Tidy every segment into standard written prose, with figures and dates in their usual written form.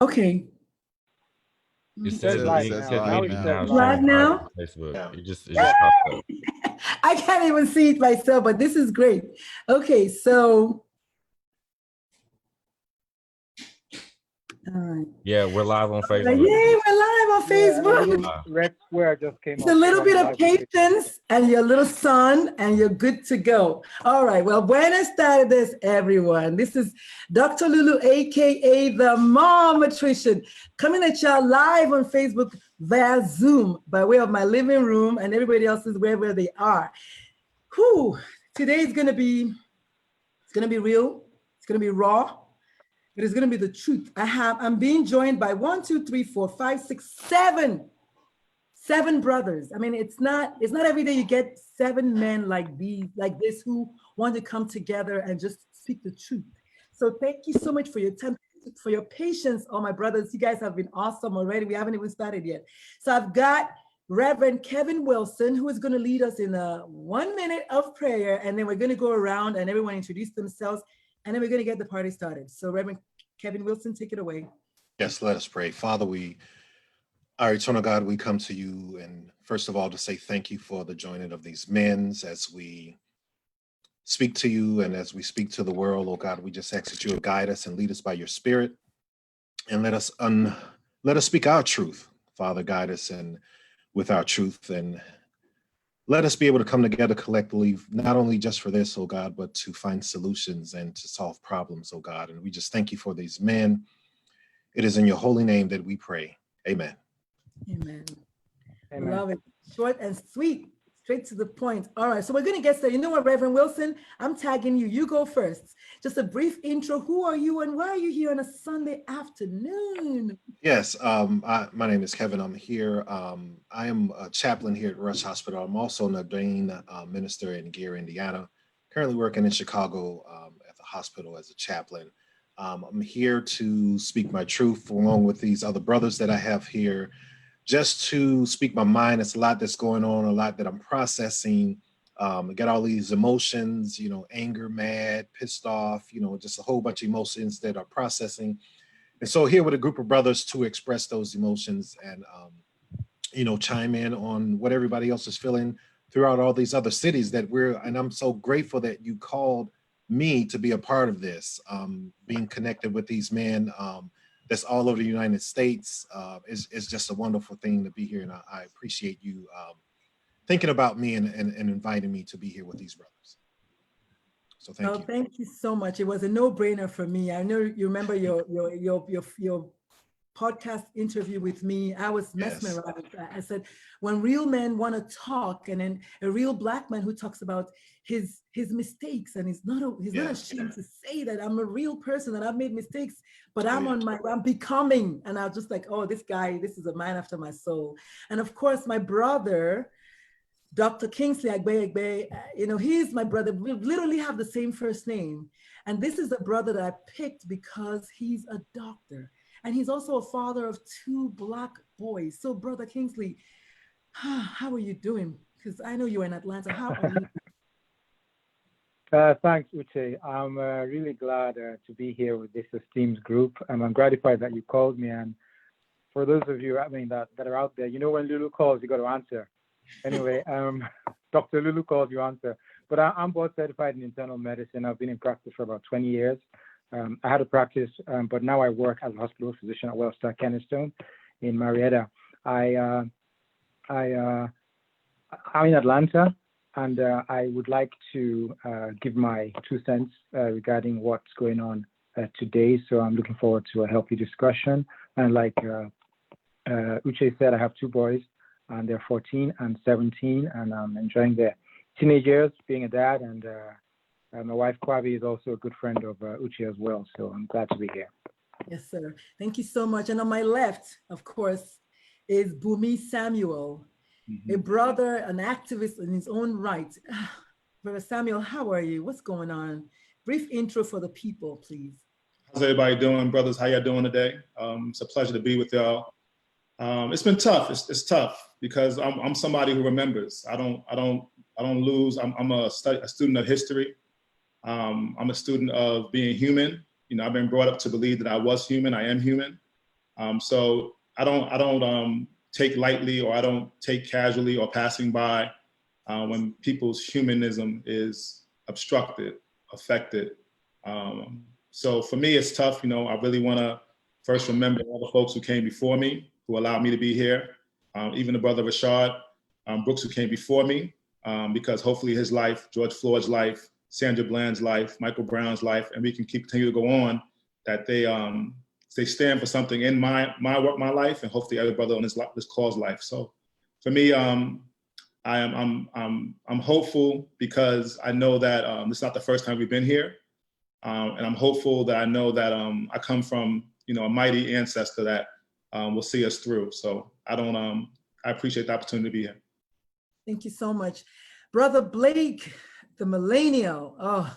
Okay. It says says live it now. says Now it meeting says now live. Live showing live now? on Facebook. Yeah. It just popped up. I can't even see it myself, but this is great. Okay, so. All right. Yeah, we're live on Yay, Facebook. we're live on Yeah, a Facebook. little red square just came It's up. a little So bit I'm of live with it. patience and your little son, and you're good to go. All right. Well, buenas tardes, everyone. This is Dr. Lulu, aka the Mom Matrician, coming at y'all live on Facebook via Zoom by way of my living room, and everybody else is wherever they are. Whew. Today is gonna be real. It's gonna be raw. It is going to be the truth. I'm being joined by 1, 2, 3, 4, 5, 6, 7 brothers. I mean, it's not every day you get 7 men like this who want to come together and just speak the truth. So thank you so much for your time, for your patience, all my brothers. You guys have been awesome already. We haven't even started yet. So I've got Reverend Kevin Wilson, who is going to lead us in a 1 minute of prayer, and then we're going to go around and everyone introduce themselves, and then we're going to get the party started. So Reverend Kevin Wilson, take it away. Yes, let us pray. Father, our eternal God, we come to you, and first of all, to say thank you for the joining of these men as we speak to you and as we speak to the world. Oh God, we just ask that you will guide us and lead us by your Spirit, and let us speak our truth. Father, guide us and with our truth, and let us be able to come together collectively, not only just for this, oh God, but to find solutions and to solve problems, oh God. And we just thank you for these men. It is in your holy name that we pray. Amen. Amen. Amen. Love it. Short and sweet, straight to the point. All right, so we're going to get started. You know what, Reverend Wilson? I'm tagging you. You go first. Just a brief intro. Who are you and why are you here on a Sunday afternoon? Yes, my name is Kevin. I'm here. I am a chaplain here at Rush Hospital. I'm also an ordained minister in Gary, Indiana. Currently working in Chicago at the hospital as a chaplain. I'm here to speak my truth along with these other brothers that I have here, just to speak my mind. It's a lot that's going on, a lot that I'm processing. I got all these emotions, anger, mad, pissed off, just a whole bunch of emotions that are processing. And so here with a group of brothers to express those emotions and, chime in on what everybody else is feeling throughout all these other cities and I'm so grateful that you called me to be a part of this, being connected with these men that's all over the United States is just a wonderful thing to be here. And I appreciate you thinking about me and inviting me to be here with these brothers. So thank you. Thank you so much. It was a no-brainer for me. I know you remember your podcast interview with me. I was mesmerized. I said, when real men want to talk, and then a real Black man who talks about his mistakes, and he's not ashamed to say that I'm a real person and I've made mistakes, but I'm becoming. And I was just like, oh, this is a man after my soul. And of course, my brother, Dr. Kingsley Agbe, he's my brother. We literally have the same first name. And this is a brother that I picked because he's a doctor. And he's also a father of 2 Black boys. So Brother Kingsley, how are you doing? Because I know you're in Atlanta. How are you? Thanks, Uche. I'm really glad to be here with this esteemed group. And I'm gratified that you called me. And for those of you, that are out there, when Lulu calls, you got to answer. Anyway, Dr. Lulu calls, you answer. But I'm board certified in internal medicine. I've been in practice for about 20 years. I had a practice, but now I work as a hospital physician at Wellstar Kennestone in Marietta. I'm in Atlanta, and I would like to give my 2 cents regarding what's going on today. So I'm looking forward to a healthy discussion. And like Uche said, I have 2 boys, and they're 14 and 17, and I'm enjoying their teenage years, being a dad, and my wife, Kwabi, is also a good friend of Uche as well, so I'm glad to be here. Yes, sir. Thank you so much. And on my left, of course, is Bumi Samuel, a brother, an activist in his own right. Brother Samuel, how are you? What's going on? Brief intro for the people, please. How's everybody doing, brothers? How y'all doing today? It's a pleasure to be with y'all. It's been tough. It's tough because I'm somebody who remembers. I don't lose. I'm a student of history. I'm a student of being human. I've been brought up to believe that I was human. I am human. So I don't take lightly, or I don't take casually or passing by when people's humanism is obstructed, affected. So for me, it's tough. You know, I really want to first remember all the folks who came before me, who allowed me to be here. Even the brother Rashard Brooks, who came before me, because hopefully his life, George Floyd's life, Sandra Bland's life, Michael Brown's life, and we can continue to go on, that they stand for something in my life, and hopefully every brother on this call's life. So for me, I'm hopeful, because I know that it's not the first time we've been here, and I'm hopeful that I know that I come from, you know, a mighty ancestor that will see us through. So I appreciate the opportunity to be here. Thank you so much. Brother Blake, the millennial,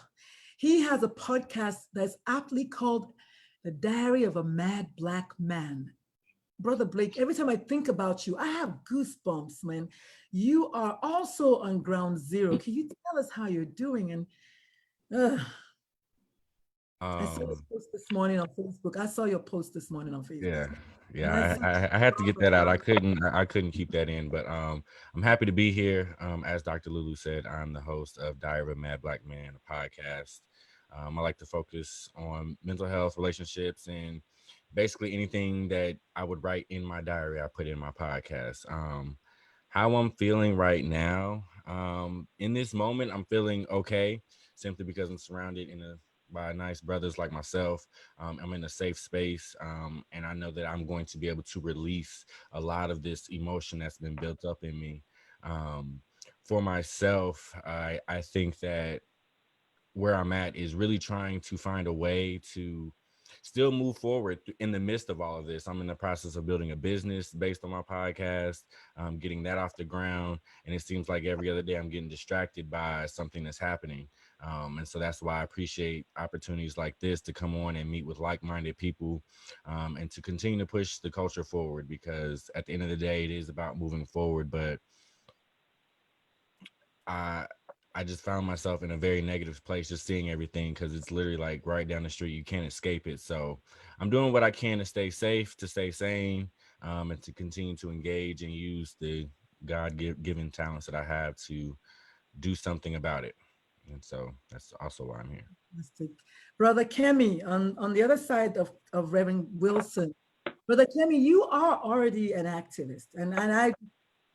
he has a podcast that's aptly called The Diary of a Mad Black Man. Brother Blake, every time I think about you, I have goosebumps, man. You are also on ground zero. Can you tell us how you're doing? And I saw your post this morning on Facebook. I saw your post this morning on Facebook. Yeah. I had to get that out. I couldn't keep that in, but I'm happy to be here. As Dr. Lulu said, I'm the host of Diary of a Mad Black Man, a podcast. I like to focus on mental health, relationships, and basically anything that I would write in my diary, I put in my podcast. How I'm feeling right now, in this moment, I'm feeling okay, simply because I'm surrounded by nice brothers like myself. I'm in a safe space, and I know that I'm going to be able to release a lot of this emotion that's been built up in me. For myself, I think that where I'm at is really trying to find a way to still move forward in the midst of all of this. I'm in the process of building a business based on my podcast, getting that off the ground. And it seems like every other day I'm getting distracted by something that's happening. And so that's why I appreciate opportunities like this to come on and meet with like-minded people, and to continue to push the culture forward, because at the end of the day, it is about moving forward. But I just found myself in a very negative place, just seeing everything, because it's literally like right down the street. You can't escape it. So I'm doing what I can to stay safe, to stay sane, and to continue to engage and use the God-given talents that I have to do something about it. And so that's also why I'm here. Fantastic. Brother Kemi, on the other side of Reverend Wilson, Brother Kemi, you are already an activist, and I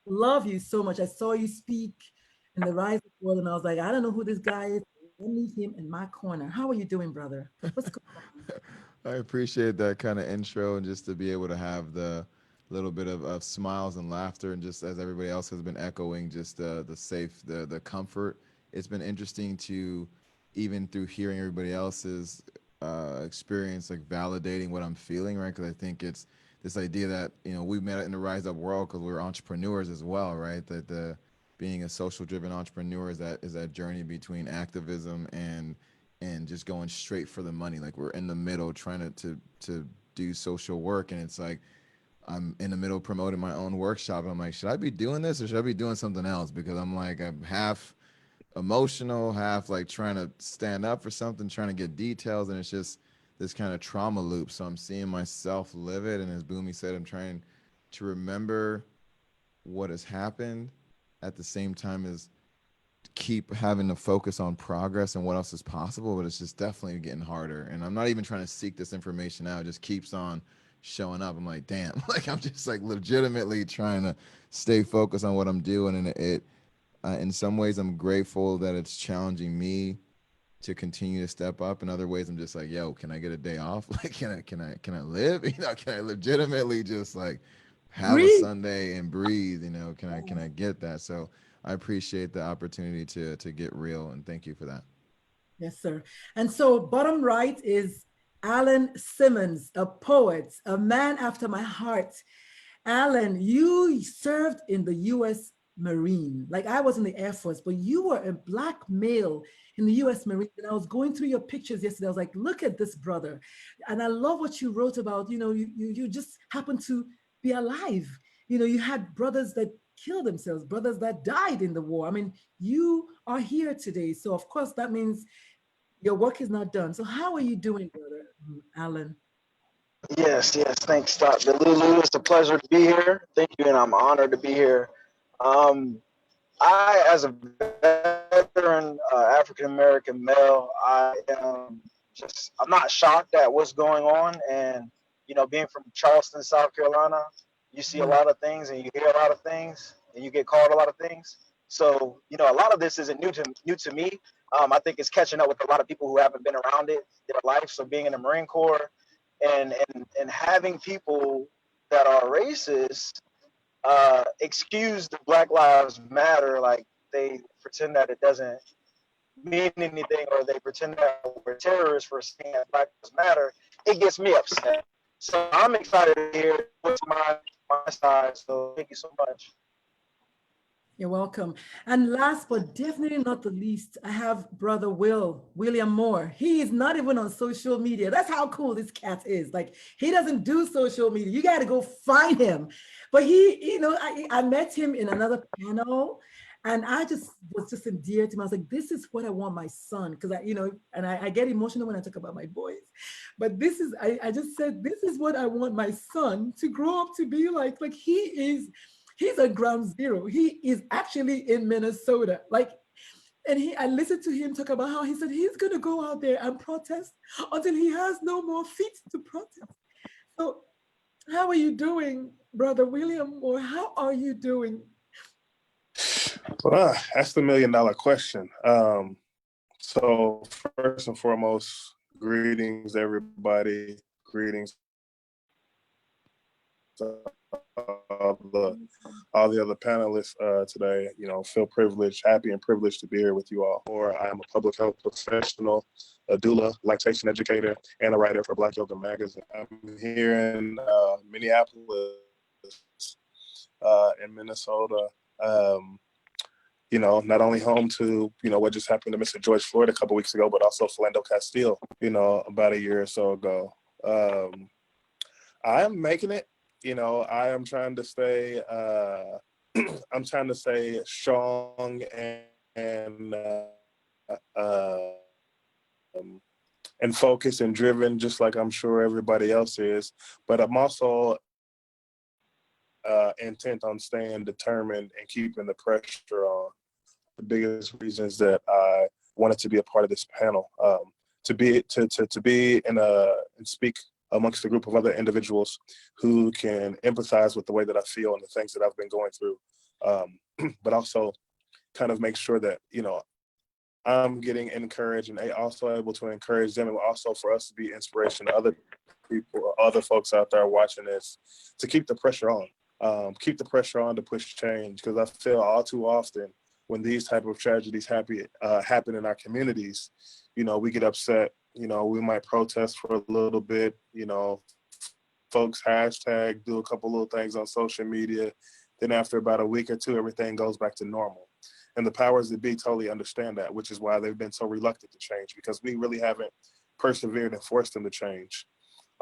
love you so much. I saw you speak in the Rise of World, and I was like, I don't know who this guy is. Let me meet him in my corner. How are you doing, brother? What's going on? I appreciate that kind of intro, and just to be able to have the little bit of smiles and laughter, and just as everybody else has been echoing, just the safe, the comfort. It's been interesting to, even through hearing everybody else's experience, like validating what I'm feeling, right? Because I think it's this idea that, you know, we met in the Rise Up world because we're entrepreneurs as well, right? That being a social driven entrepreneur is that journey between activism and just going straight for the money. Like, we're in the middle trying to do social work, and it's like I'm in the middle promoting my own workshop, and I'm like, should I be doing this or should I be doing something else? Because I'm half emotional, half like trying to stand up for something, trying to get details, and it's just this kind of trauma loop. So I'm seeing myself live it, and as Boomy said, I'm trying to remember what has happened at the same time as keep having to focus on progress and what else is possible. But it's just definitely getting harder, and I'm not even trying to seek this information out. It just keeps on showing up. I'm like, damn, like I'm just like legitimately trying to stay focused on what I'm doing, and it in some ways I'm grateful that it's challenging me to continue to step up. In other ways I'm just like, yo, can I get a day off? Like, can I live? You know, can I legitimately just like have Breathe. a Sunday and breathe? You know, can I get that? So I appreciate the opportunity to get real, and thank you for that. Yes, sir. And so bottom right is Alan Simmons, a poet, a man after my heart. Alan, you served in the U.S. Marine. Like, I was in the Air Force, but you were a Black male in the U.S. Marine. And I was going through your pictures yesterday. I was like, look at this brother. And I love what you wrote about. You know, you just happened to be alive. You know, you had brothers that killed themselves, brothers that died in the war. I mean, you are here today. So of course that means your work is not done. So how are you doing, brother Alan? Yes. Thanks, Dr. Lulu. It's a pleasure to be here. Thank you, and I'm honored to be here. Um, I, as a veteran African American male, I'm not shocked at what's going on. And, being from Charleston, South Carolina, you see a Mm. lot of things and you hear a lot of things and you get called a lot of things. So, a lot of this isn't new to me. I think it's catching up with a lot of people who haven't been around it their life. So being in the Marine Corps and having people that are racist excuse the Black Lives Matter, like they pretend that it doesn't mean anything, or they pretend that we're terrorists for saying that Black Lives Matter. It gets me upset. So I'm excited to hear what's my side. So thank you so much. You're welcome. And last but definitely not the least, I have brother William Moore. He is not even on social media. That's how cool this cat is. Like, he doesn't do social media. You got to go find him. But I met him in another panel, and I just was just endeared to him. I was like, this is what I want my son. Because I get emotional when I talk about my boys. But I just said, this is what I want my son to grow up to be like. Like, he's a ground zero. He is actually in Minnesota. I listened to him talk about how he said he's going to go out there and protest until he has no more feet to protest. So how are you doing, Brother William? Or how are you doing? Well, that's the $1 million question. So first and foremost, greetings, everybody. Greetings to all the other panelists today. Feel privileged, happy and privileged to be here with you all. I am a public health professional, a doula, lactation educator, and a writer for Black Yoga Magazine. I'm here in Minneapolis, in Minnesota. Not only home to, what just happened to Mr. George Floyd a couple weeks ago, but also Philando Castile, about a year or so ago. I am making it. I am trying to stay, I'm trying to stay strong and focused and driven, just like I'm sure everybody else is. But I'm also intent on staying determined and keeping the pressure on. The biggest reasons that I wanted to be a part of this panel, to be and speak amongst a group of other individuals who can empathize with the way that I feel and the things that I've been going through, but also kind of make sure that, I'm getting encouraged and also able to encourage them, and also for us to be inspiration to other people or other folks out there watching this, to keep the pressure on, keep the pressure on to push change. Because I feel all too often when these type of tragedies happen in our communities, we get upset. We might protest for a little bit, folks hashtag, do a couple little things on social media. Then after about a week or two, everything goes back to normal. And the powers that be totally understand that, which is why they've been so reluctant to change, because we really haven't persevered and forced them to change.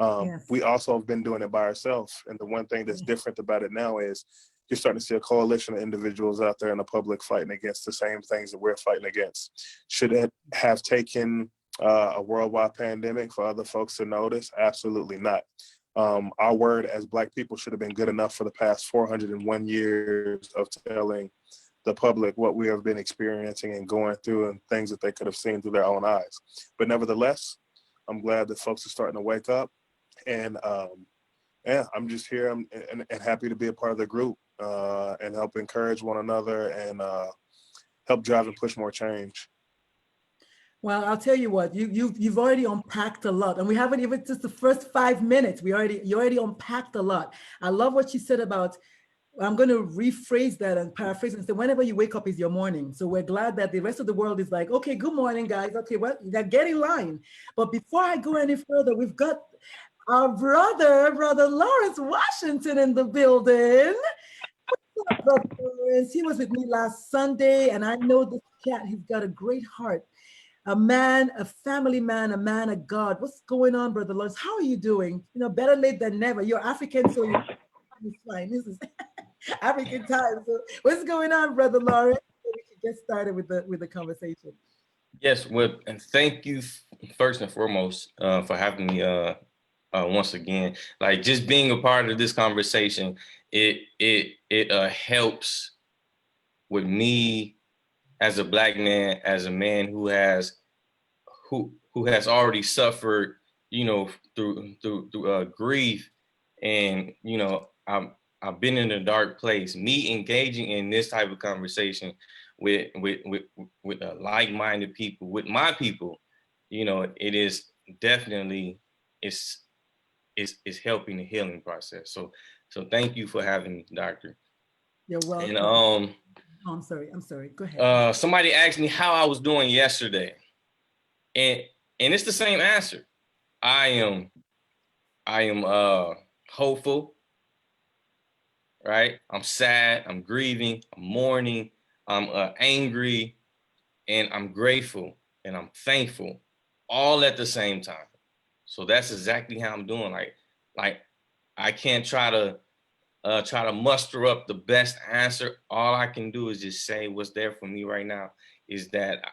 Yes. We also have been doing it by ourselves. And the one thing that's different about it now is you're starting to see a coalition of individuals out there in the public fighting against the same things that we're fighting against. Should it have taken a worldwide pandemic for other folks to notice? Absolutely not. Our word as Black people should have been good enough for the past 401 years of telling the public what we have been experiencing and going through, and things that they could have seen through their own eyes. But nevertheless, I'm glad that folks are starting to wake up. And I'm just here and happy to be a part of the group and help encourage one another and help drive and push more change. Well, I'll tell you what, you've already unpacked a lot, and we haven't even just the first 5 minutes. You already unpacked a lot. I love what you said about. I'm going to rephrase that and paraphrase and say, whenever you wake up is your morning. So we're glad that the rest of the world is like, okay, good morning, guys. Okay, well, get in line. But before I go any further, we've got our brother Lawrence Washington in the building. Brother Lawrence, he was with me last Sunday, and I know this cat, he's got a great heart. A man, a family man, a man of God. What's going on, Brother Lawrence? How are you doing? Better late than never. You're African, so you're fine. This is African time. So what's going on, Brother Lawrence? So we can get started with the conversation. Yes, and thank you first and foremost for having me once again. Like just being a part of this conversation, it helps with me as a Black man, as a man who has already suffered, you know, through grief, and you know, I've been in a dark place. Me engaging in this type of conversation with like-minded people, with my people, you know, it is definitely it's helping the healing process. So thank you for having me, doctor. You're welcome. And Oh, I'm sorry. Go ahead. Somebody asked me how I was doing yesterday, and it's the same answer. I am hopeful, right? I'm sad, I'm grieving, I'm mourning, I'm angry, and I'm grateful, and I'm thankful, all at the same time. So that's exactly how I'm doing. Like I can't try to muster up the best answer. All I can do is just say what's there for me right now is that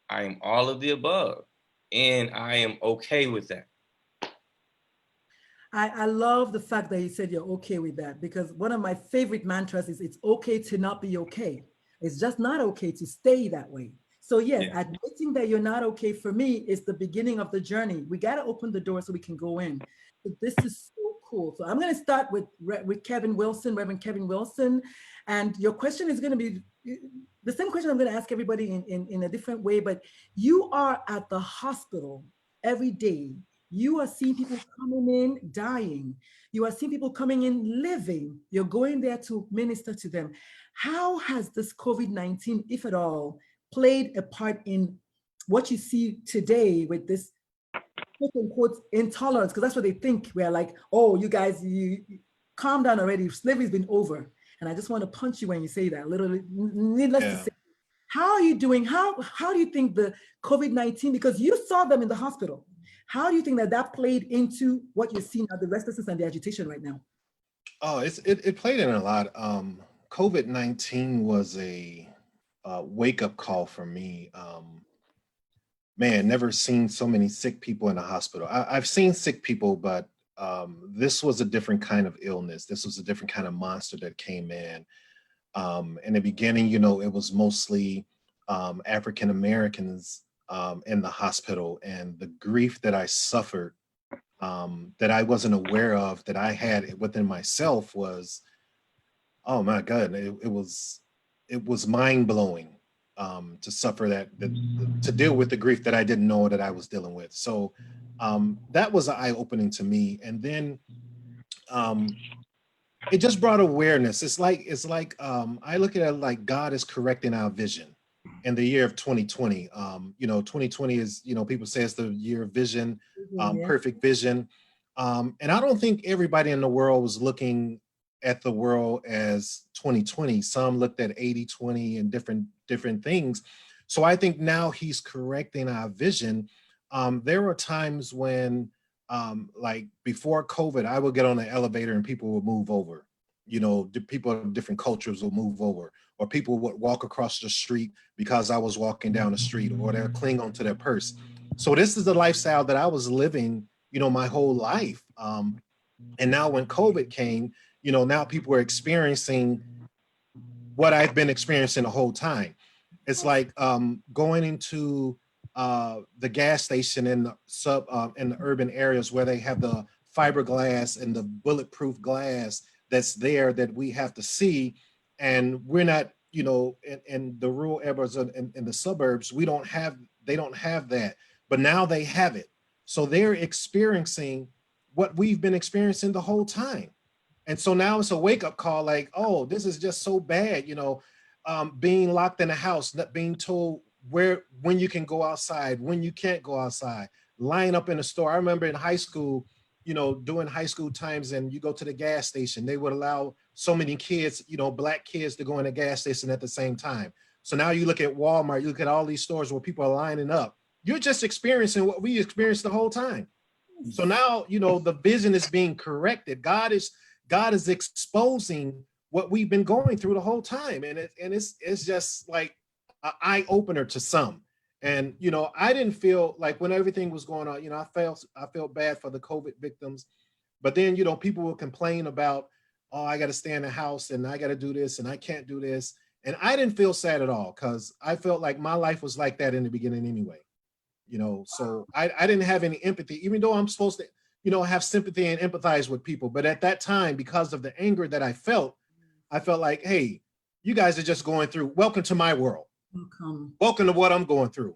I am all of the above, and I am okay with that. I love the fact that you said you're okay with that, because one of my favorite mantras is it's okay to not be okay. It's just not okay to stay that way. So yes, Yeah. admitting that you're not okay for me is the beginning of the journey. We got to open the door so we can go in. So this is so cool. So I'm going to start with Kevin Wilson, Reverend Kevin Wilson. And your question is going to be the same question I'm going to ask everybody in a different way, but you are at the hospital every day. You are seeing people coming in, dying. You are seeing people coming in, living. You're going there to minister to them. How has this COVID-19, if at all, played a part in what you see today with this quote unquote intolerance? Because that's what they think. We're like, oh, you guys, you calm down already. Slavery's been over. And I just want to punch you when you say that. Literally, needless to say. How are you doing? How do you think the COVID-19, because you saw them in the hospital, how do you think that played into what you're seeing now, the restlessness and the agitation right now? Oh, it played in a lot. COVID-19 was a wake-up call for me. Man, never seen so many sick people in a hospital. I've seen sick people, but this was a different kind of illness. This was a different kind of monster that came in. In the beginning, you know, it was mostly African Americans in the hospital, and the grief that I suffered that I wasn't aware of, that I had within myself was, oh my God, it was mind blowing to suffer that, to deal with the grief that I didn't know that I was dealing with. So that was eye opening to me. And then it just brought awareness. It's like I look at it like God is correcting our vision in the year of 2020. You know, 2020 is, you know, people say it's the year of vision, perfect vision. And I don't think everybody in the world was looking at the world as 2020. Some looked at 80-20 and different things. So I think now he's correcting our vision. There were times when like before COVID, I would get on the elevator and people would move over. You know, people of different cultures will move over, or people would walk across the street because I was walking down the street, or they'll cling onto their purse. So this is the lifestyle that I was living, you know, my whole life. And now when COVID came, you know, now people are experiencing what I've been experiencing the whole time. It's like going into the gas station in the urban areas where they have the fiberglass and the bulletproof glass that's there that we have to see, and we're not, you know, in the rural areas in the suburbs, they don't have that, but now they have it. So they're experiencing what we've been experiencing the whole time. And so now it's a wake-up call, like, oh, this is just so bad, you know, being locked in a house, not being told when you can go outside, when you can't go outside, line up in a store. I remember in high school, you know, doing high school times, and you go to the gas station, they would allow so many kids, you know, Black kids to go in the gas station at the same time. So now you look at Walmart, you look at all these stores where people are lining up. You're just experiencing what we experienced the whole time. So now, you know, the vision is being corrected. God is exposing what we've been going through the whole time. And it's just like an eye opener to some. And, you know, I didn't feel like when everything was going on, you know, I felt bad for the COVID victims. But then, you know, people will complain about, oh, I got to stay in the house and I got to do this and I can't do this. And I didn't feel sad at all because I felt like my life was like that in the beginning anyway. You know, so I didn't have any empathy, even though I'm supposed to, you know, have sympathy and empathize with people. But at that time, because of the anger that I felt like, hey, you guys are just going through, welcome to my world. Welcome to what I'm going through.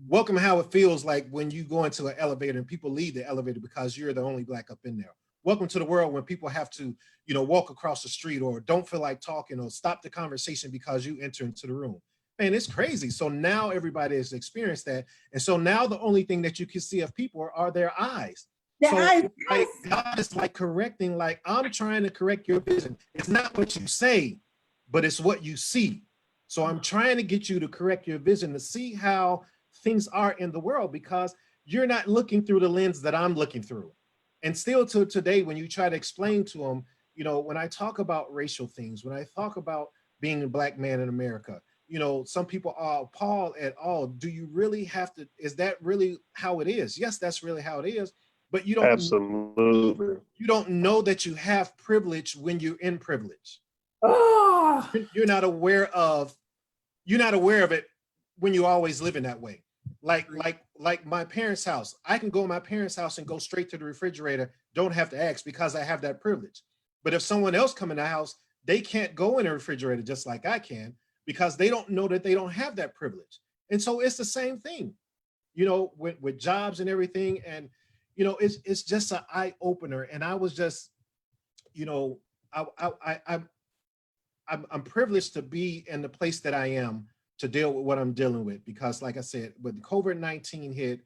Welcome how it feels like when you go into an elevator and people leave the elevator because you're the only Black up in there. Welcome to the world when people have to, you know, walk across the street or don't feel like talking or stop the conversation because you enter into the room. Man, it's crazy. So now everybody has experienced that. And so now the only thing that you can see of people are their eyes. So like, God is like correcting, like I'm trying to correct your vision. It's not what you say, but it's what you see. So I'm trying to get you to correct your vision to see how things are in the world because you're not looking through the lens that I'm looking through. And still to today, when you try to explain to them, you know, when I talk about racial things, when I talk about being a Black man in America, you know, some people are appalled at all. Do you really have to, is that really how it is? Yes, that's really how it is. But you don't, absolutely, you don't know that you have privilege when you're in privilege. Oh. You're not aware of it when you're always living that way. Like my parents' house, I can go to my parents' house and go straight to the refrigerator, don't have to ask because I have that privilege. But if someone else come in the house, they can't go in the refrigerator just like I can because they don't know that they don't have that privilege. And so it's the same thing, you know, with jobs and everything. And, you know, it's just an eye opener. And I was just, you know, I'm privileged to be in the place that I am to deal with what I'm dealing with, because like I said, when COVID-19 hit,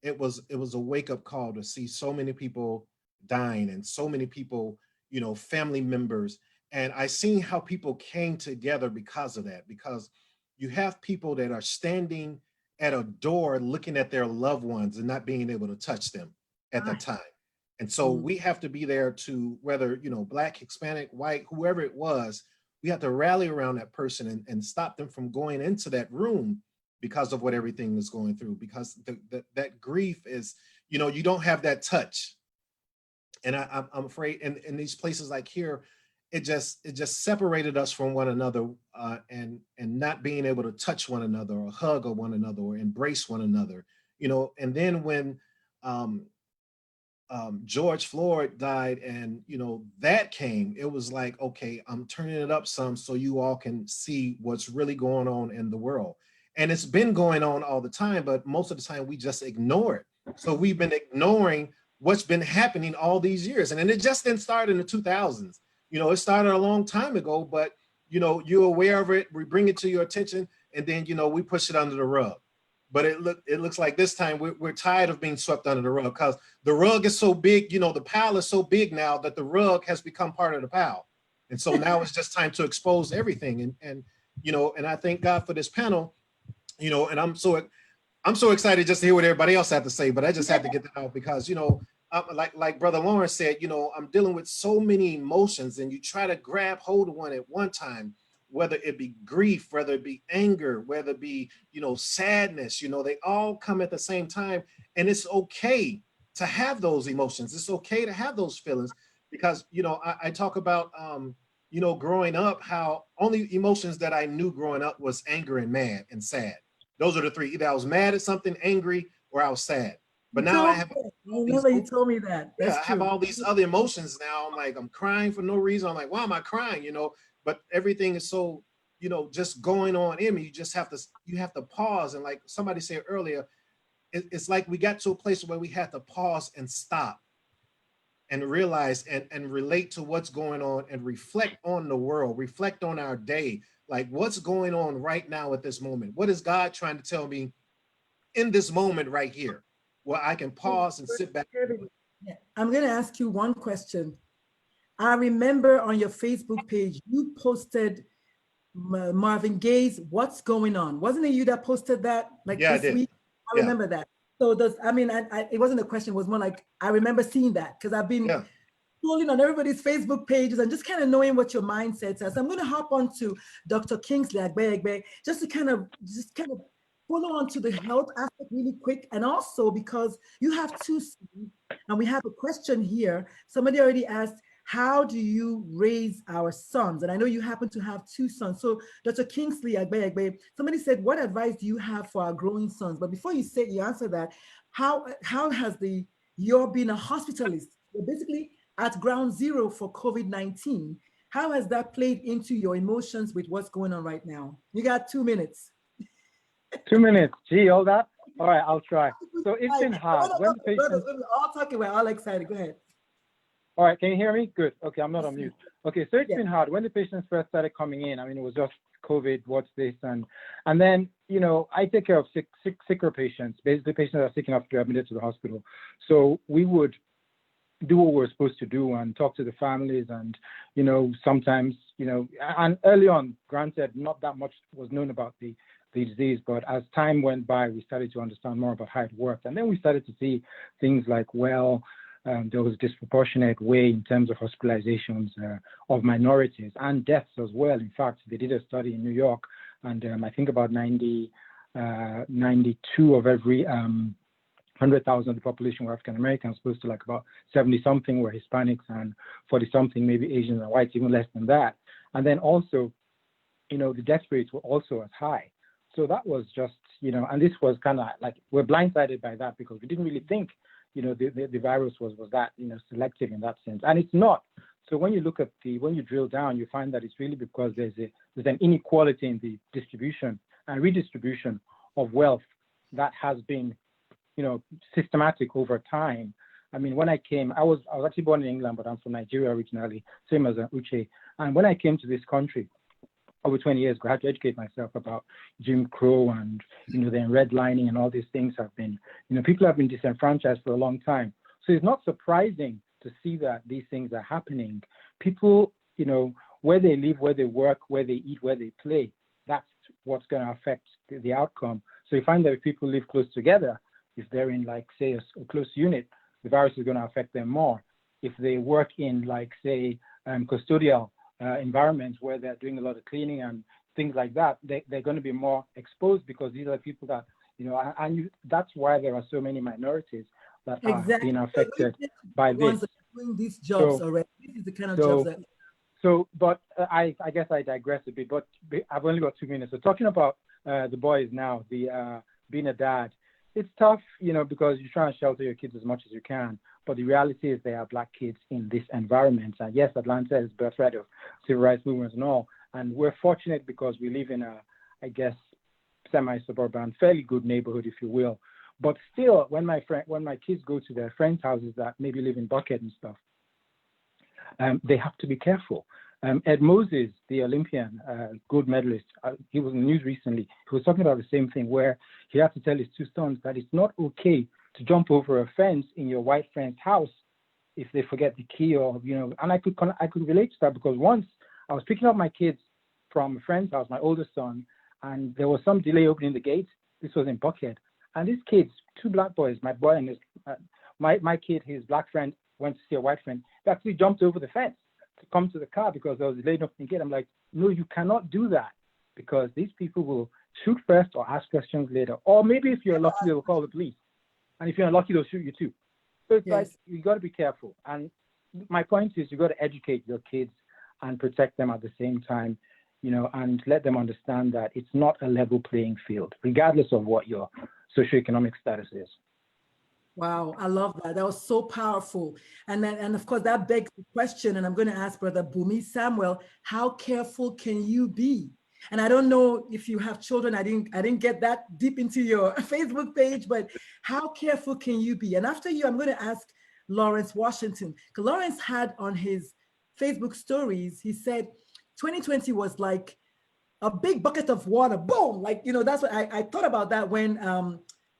it was a wake-up call to see so many people dying and so many people, you know, family members. And I seen how people came together because of that, because you have people that are standing at a door looking at their loved ones and not being able to touch them at that time. And so we have to be there to, whether, you know, Black, Hispanic, white, whoever it was, we have to rally around that person and stop them from going into that room because of what everything is going through, because that grief is, you know, you don't have that touch. And I'm afraid in these places like here, it just separated us from one another and not being able to touch one another or hug one another or embrace one another, you know. And then when George Floyd died and, you know, that came, it was like, okay, I'm turning it up some so you all can see what's really going on in the world. And it's been going on all the time, but most of the time we just ignore it. So we've been ignoring what's been happening all these years. And it just didn't start in the 2000s. You know, it started a long time ago, but, you know, you're aware of it, we bring it to your attention, and then, you know, we push it under the rug. But it looks like this time we're tired of being swept under the rug, because the rug is so big, you know, the pile is so big now that the rug has become part of the pile. And so now it's just time to expose everything. And you know, and I thank God for this panel, you know, and I'm so excited just to hear what everybody else had to say, but I just had to get that out because, you know, like Brother Lawrence said, you know, I'm dealing with so many emotions and you try to grab hold of one at one time, whether it be grief, whether it be anger, whether it be, you know, sadness, you know, they all come at the same time. And it's okay to have those emotions. It's okay to have those feelings because, you know, I talk about, you know, growing up, how only emotions that I knew growing up was anger and mad and sad. Those are the three. Either I was mad at something, angry, or I was sad. But now I have, you told me that. That's I have all these other emotions now. I'm like, I'm crying for no reason. I'm like, why am I crying? You know, but everything is so, you know, just going on in me. You just have to pause. And like somebody said earlier, it's like we got to a place where we had to pause and stop and realize and relate to what's going on and reflect on the world, reflect on our day. Like what's going on right now at this moment? What is God trying to tell me in this moment right here, where I can pause and sit back? I'm going to ask you one question. I remember on your Facebook page, you posted Marvin Gaye's "What's Going On." Wasn't it you that posted that? Like yeah, this week? I remember that. So it wasn't a question, it was more like, I remember seeing that because I've been scrolling on everybody's Facebook pages and just kind of knowing what your mindset is. I'm going to hop on to Dr. Kingsley Agbe just to kind of follow on to the health aspect really quick, and also because you have two sons, and we have a question here. Somebody already asked, how do you raise our sons? And I know you happen to have two sons. So Dr. Kingsley Agbe, somebody said, what advice do you have for our growing sons? But before you answer that, how has you're being a hospitalist, you're basically at ground zero for COVID-19. How has that played into your emotions with what's going on right now? You got 2 minutes. 2 minutes. Gee, all that? All right, I'll try. So it's been hard. When patients... We're all talking, we're all excited. Go ahead. All right, can you hear me? Good. Okay, I'm not on mute. Okay, so it's been hard. When the patients first started coming in, I mean, it was just COVID, what's this? And then, you know, I take care of sicker patients, basically patients that are sick enough to be admitted to the hospital. So we would do what we're supposed to do and talk to the families, and, you know, sometimes, you know, and early on, granted, not that much was known about the disease, but as time went by, we started to understand more about how it worked. And then we started to see things like, well, there was disproportionate way in terms of hospitalizations of minorities and deaths as well. In fact, they did a study in New York, and I think about 92 of every 100,000 of the population were African Americans, opposed to like about 70-something were Hispanics and 40-something maybe Asians and whites, even less than that. And then also, you know, the death rates were also as high. So that was just, you know, and this was kind of like, we're blindsided by that because we didn't really think, you know, the virus was that, you know, selective in that sense. And it's not. So when you look at when you drill down, you find that it's really because there's an inequality in the distribution and redistribution of wealth that has been, you know, systematic over time. I mean, when I came, I was actually born in England, but I'm from Nigeria originally, same as Uche. And when I came to this country over 20 years ago, I had to educate myself about Jim Crow and, you know, then redlining and all these things have been, you know, people have been disenfranchised for a long time. So it's not surprising to see that these things are happening. People, you know, where they live, where they work, where they eat, where they play, that's what's going to affect the outcome. So you find that if people live close together, if they're in, like, say, a close unit, the virus is going to affect them more. If they work in, like, say, custodial environments where they're doing a lot of cleaning and things like that, they're going to be more exposed because these are people that, you know, that's why there are so many minorities that are being affected by this. Doing these jobs already. This is the kind of jobs that. So, but I guess I digress a bit, but I've only got 2 minutes. So talking about the boys now, being a dad, it's tough, you know, because you're trying to shelter your kids as much as you can. But the reality is there are Black kids in this environment. And yes, Atlanta is birthright of civil rights movements and all. And we're fortunate because we live in a, I guess, semi-suburban, fairly good neighborhood, if you will. But still, when my kids go to their friends' houses that maybe live in Bucket and stuff, they have to be careful. Ed Moses, the Olympian gold medalist, he was in the news recently. He was talking about the same thing where he had to tell his two sons that it's not okay to jump over a fence in your white friend's house if they forget the key, or, you know, and I could relate to that because once I was picking up my kids from a friend's house, my oldest son, and there was some delay opening the gate. This was in Buckhead. And these kids, two Black boys, my boy and his, my kid, his Black friend, went to see a white friend. They actually jumped over the fence to come to the car because there was a delay opening the gate. I'm like, no, you cannot do that because these people will shoot first or ask questions later. Or maybe if you're lucky, they will call the police. And if you're unlucky, they'll shoot you too. So it's like, you got to be careful. And my point is you got to educate your kids and protect them at the same time, you know, and let them understand that it's not a level playing field, regardless of what your socioeconomic status is. Wow, I love that. That was so powerful. And of course, that begs the question, and I'm going to ask Brother Bumi Samuel, how careful can you be? And I don't know if you have children. I didn't get that deep into your Facebook page, but how careful can you be? And after you, I'm going to ask Lawrence Washington. Because Lawrence had on his Facebook stories, he said 2020 was like a big bucket of water, boom. Like, you know, that's what I thought about that when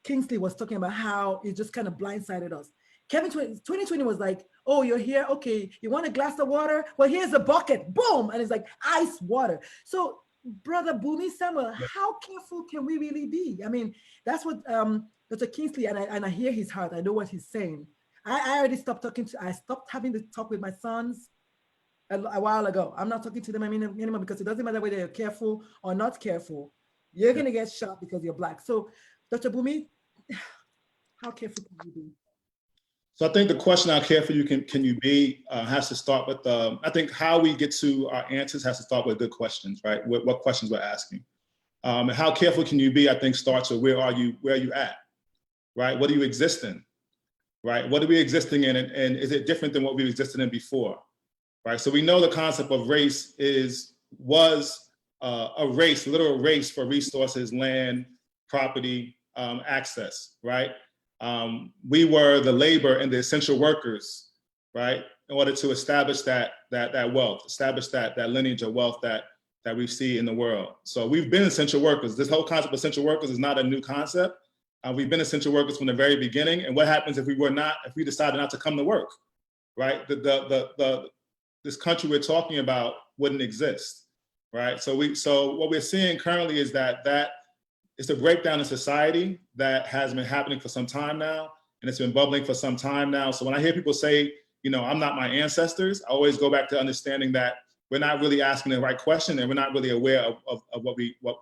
Kingsley was talking about how it just kind of blindsided us. 2020 was like, oh, you're here, okay, you want a glass of water? Well, here's a bucket, boom, and it's like ice water. So, Brother Bumi Samuel, how careful can we really be? I mean, that's what Dr. Kingsley, and I hear his heart, I know what he's saying. I already stopped I stopped having the talk with my sons a while ago. I'm not talking to them anymore because it doesn't matter whether you're careful or not careful. You're going to get shot because you're Black. So, Dr. Bumi, how careful can you be? So I think the question, how careful can you be, has to start with, I think how we get to our answers has to start with good questions, right? What questions we're asking. And how careful can you be, I think, starts with where are you at, right? What do you exist in, right? What are we existing in, and is it different than what we existed in before, right? So we know the concept of race was a race, literal race for resources, land, property, access, right? We were the labor and the essential workers, right? In order to establish that wealth, establish that lineage of wealth that we see in the world. So we've been essential workers. This whole concept of essential workers is not a new concept. We've been essential workers from the very beginning. And what happens if we decided not to come to work, right? This country we're talking about wouldn't exist, right? So what we're seeing currently is that it's a breakdown in society that has been happening for some time now, and it's been bubbling for some time now. So when I hear people say, I'm not my ancestors, I always go back to understanding that we're not really asking the right question, and we're not really aware of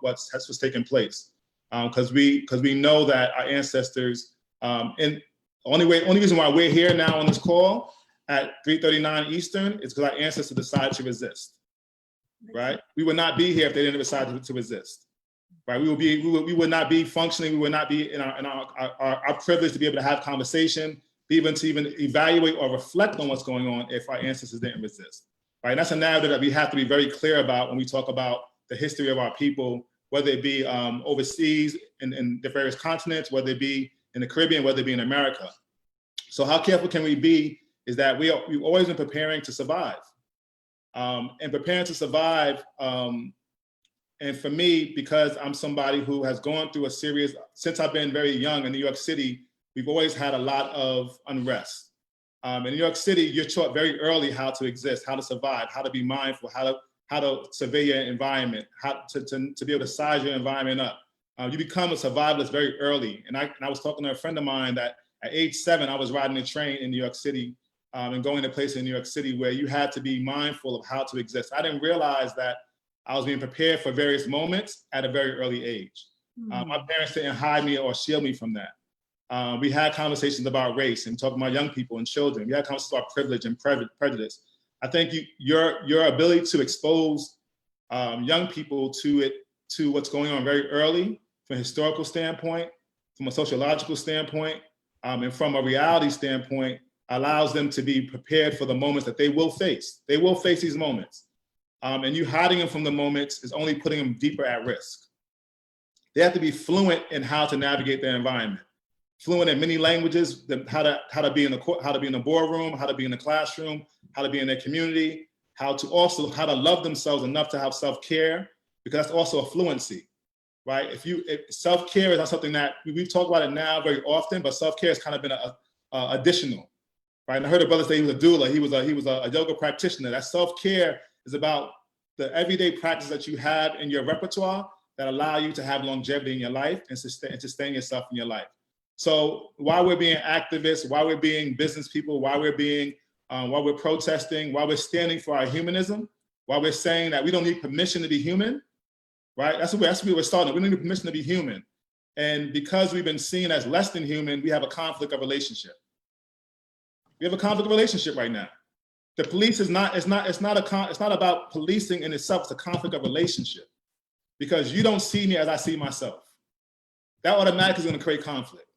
what's taking place, because we know that our ancestors. And only reason why we're here now on this call at 3:39 Eastern is because our ancestors decided to resist. Right? We would not be here if they didn't decide to resist. Right? We would not be functioning. We would not be in our privilege to be able to have conversation, to even evaluate or reflect on what's going on if our ancestors didn't resist. Right? And that's a narrative that we have to be very clear about when we talk about the history of our people, whether it be overseas in the various continents, whether it be in the Caribbean, whether it be in America. So how careful can we be is that we've always been preparing to survive. And preparing to survive, and for me, because I'm somebody who has gone through a series, since I've been very young in New York City, we've always had a lot of unrest. In New York City, you're taught very early how to exist, how to survive, how to be mindful, how to survey your environment, how to be able to size your environment up. You become a survivalist very early. And I was talking to a friend of mine that at age 7, I was riding a train in New York City and going to places in New York City where you had to be mindful of how to exist. I didn't realize that I was being prepared for various moments at a very early age. My parents didn't hide me or shield me from that. We had conversations about race and talking about young people and children. We had conversations about privilege and prejudice. I think your ability to expose young people to what's going on very early, from a historical standpoint, from a sociological standpoint, and from a reality standpoint, allows them to be prepared for the moments that they will face. They will face these moments. And you hiding them from the moments is only putting them deeper at risk. They have to be fluent in how to navigate their environment. Fluent in many languages, how to be in the boardroom, how to be in the classroom, how to be in their community, how to love themselves enough to have self-care, because that's also a fluency, right? If self-care is not something that we talk about it now very often, but self-care has kind of been additional, right? And I heard a brother say he was a doula, he was a yoga practitioner. That self-care is about the everyday practice that you have in your repertoire that allow you to have longevity in your life and sustain yourself in your life. So while we're being activists, while we're being business people, while we're protesting, while we're standing for our humanism, while we're saying that we don't need permission to be human, right? That's where we're starting. We don't need permission to be human. And because we've been seen as less than human, we have a conflict of relationship. We have a conflict of relationship right now. The police it's not about policing in itself, it's a conflict of relationship. Because you don't see me as I see myself. That automatically is going to create conflict.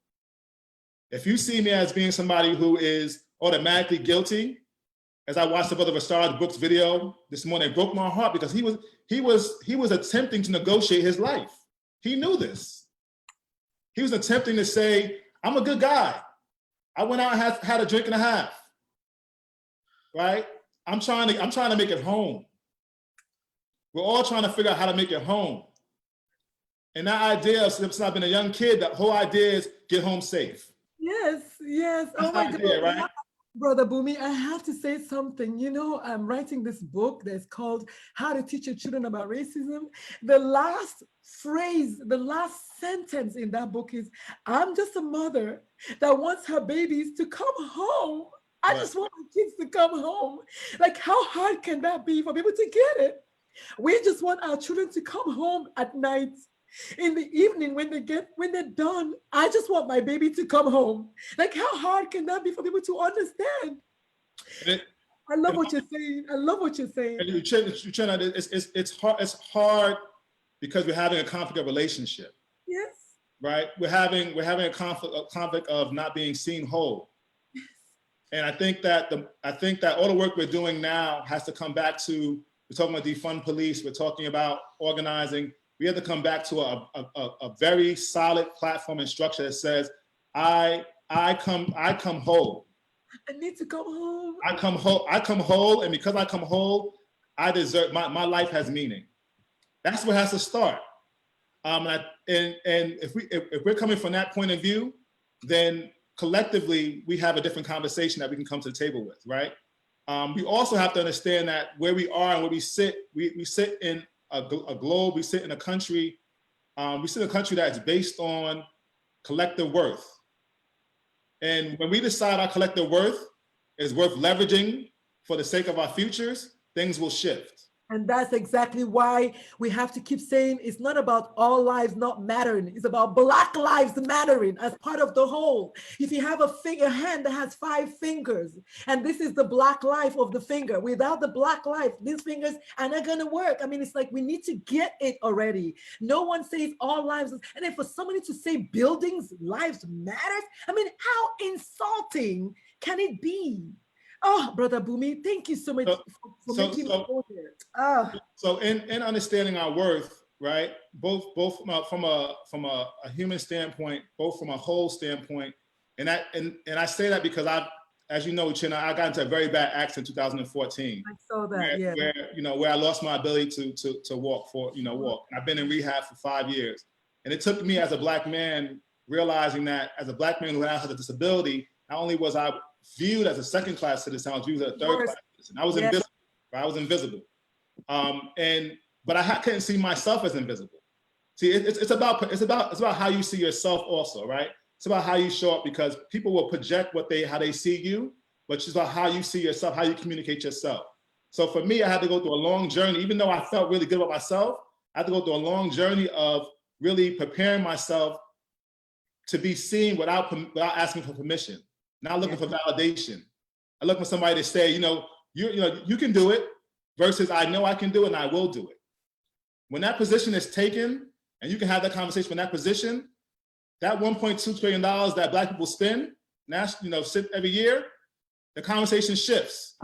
If you see me as being somebody who is automatically guilty, as I watched the brother Rashad Brooks video this morning, it broke my heart because he was attempting to negotiate his life. He knew this. He was attempting to say, I'm a good guy. I went out and had a drink and a half. Right? I'm trying to make it home. We're all trying to figure out how to make it home. And that idea, since I've been a young kid, the whole idea is get home safe. Yes. Oh my God. Right? Brother Bumi, I have to say something. I'm writing this book that's called How to Teach Your Children About Racism. The last phrase, the last sentence in that book is, I'm just a mother that wants her babies to come home. I just want my kids to come home. Like, how hard can that be for people to get it? We just want our children to come home at night in the evening when they're done, I just want my baby to come home. Like, how hard can that be for people to understand? I love what you're saying. I love what you're saying. And it's hard. It's hard because we're having a conflict of relationship. Yes. Right. We're having a conflict of not being seen whole. Yes. And I think that all the work we're doing now has to come back to, we're talking about defund police. We're talking about organizing. We have to come back to a very solid platform and structure that says, I come whole. I need to come home. I come whole, and because I come whole, I deserve, my life has meaning. That's what has to start. And if we're coming from that point of view, then collectively we have a different conversation that we can come to the table with, right? We also have to understand that where we are and where we sit in a globe, we sit in a country, that's based on collective worth. And when we decide our collective worth is worth leveraging for the sake of our futures, things will shift. And that's exactly why we have to keep saying it's not about all lives not mattering. It's about Black lives mattering as part of the whole. If you have a hand that has 5 fingers, and this is the Black life of the finger, without the Black life, these fingers are not going to work. I mean, it's like we need to get it already. No one says all lives. And then for somebody to say buildings, lives matters, I mean, how insulting can it be? Oh, Brother Bumi, thank you so much for making me go there. So in understanding our worth, right, both from a human standpoint, both from a whole standpoint, and I say that because as you know, Chena, I got into a very bad accident in 2014. I saw that, where I lost my ability to walk. I've been in rehab for 5 years, and it took me as a Black man realizing that as a Black man who has a disability, not only was I viewed as a second-class citizen, I was viewed as a third-class citizen. I was invisible. Right? I was invisible, but I couldn't see myself as invisible. See, it's about how you see yourself also, right? It's about how you show up, because people will project how they see you, but it's about how you see yourself, how you communicate yourself. So for me, I had to go through a long journey, even though I felt really good about myself. I had to go through a long journey of really preparing myself to be seen without asking for permission. Not looking for validation. I look for somebody to say, you can do it, versus I know I can do it and I will do it. When that position is taken, and you can have that conversation from that position, that $1.2 trillion that Black people spend, sit every year, the conversation shifts.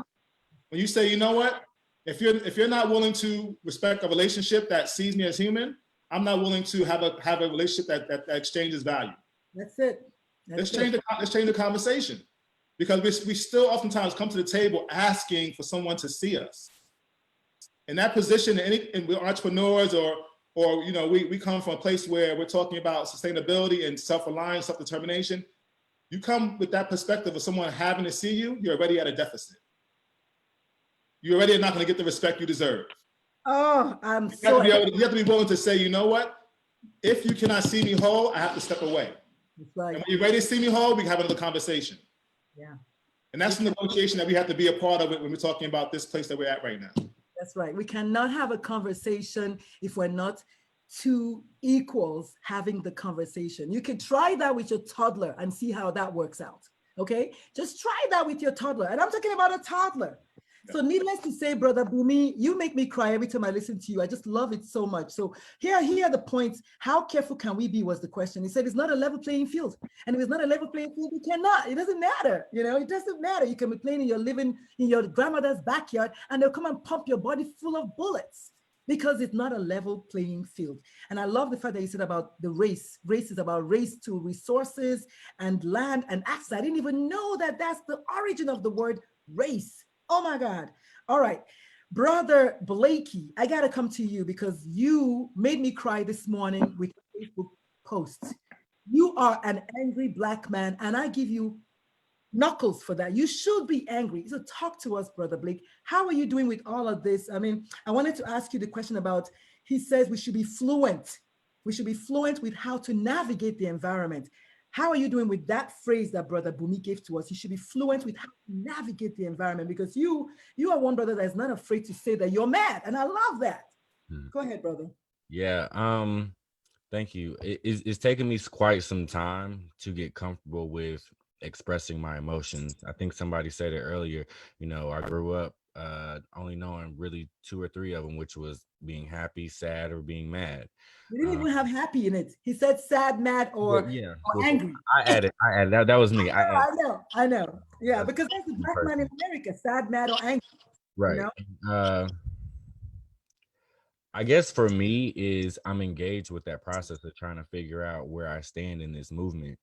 When you say, you know what, if you're not willing to respect a relationship that sees me as human, I'm not willing to have a relationship that exchanges value. That's it. Let's change the conversation, because we still oftentimes come to the table asking for someone to see us. In that position, and we're entrepreneurs, or we come from a place where we're talking about sustainability and self-reliance, self-determination. You come with that perspective of someone having to see you, you're already at a deficit. You're already not going to get the respect you deserve. Oh, you have to be willing to say, you know what? If you cannot see me whole, I have to step away. Right. And when you're ready to see me whole, we can have another conversation. Yeah. And that's the negotiation that we have to be a part of it when we're talking about this place that we're at right now. That's right. We cannot have a conversation if we're not 2 equals having the conversation. You can try that with your toddler and see how that works out. Okay? Just try that with your toddler. And I'm talking about a toddler. So needless to say, Brother Bumi, you make me cry every time I listen to you. I just love it so much. So here are the points. How careful can we be was the question. He said it's not a level playing field. And if it's not a level playing field, we cannot. It doesn't matter. It doesn't matter. You can be playing in your grandmother's backyard, and they'll come and pump your body full of bullets, because it's not a level playing field. And I love the fact that you said about the race. Race is about race to resources and land and access. I didn't even know that that's the origin of the word race. Oh my God. All right. Brother Blakey, I got to come to you because you made me cry this morning with a Facebook post. You are an angry Black man, and I give you knuckles for that. You should be angry. So talk to us, Brother Blake. How are you doing with all of this? I mean, I wanted to ask you the question about, he says we should be fluent. We should be fluent with how to navigate the environment. How are you doing with that phrase that Brother Bumi gave to us? You should be fluent with how to navigate the environment, because you are one brother that is not afraid to say that you're mad. And I love that. Go ahead, brother. Yeah. Thank you. It's taken me quite some time to get comfortable with expressing my emotions. I think somebody said it earlier. You know, I grew up only knowing really two or three of them, which was being happy, sad, or being mad. He didn't even have happy in it. He said sad, mad, Well, or yeah, or well, angry. I added that was me. I added I know. Yeah, that's because there's a one black man in person. America, sad, mad, or angry. You Right. know? I guess for me is I'm engaged with that process of trying to figure out where I stand in this movement.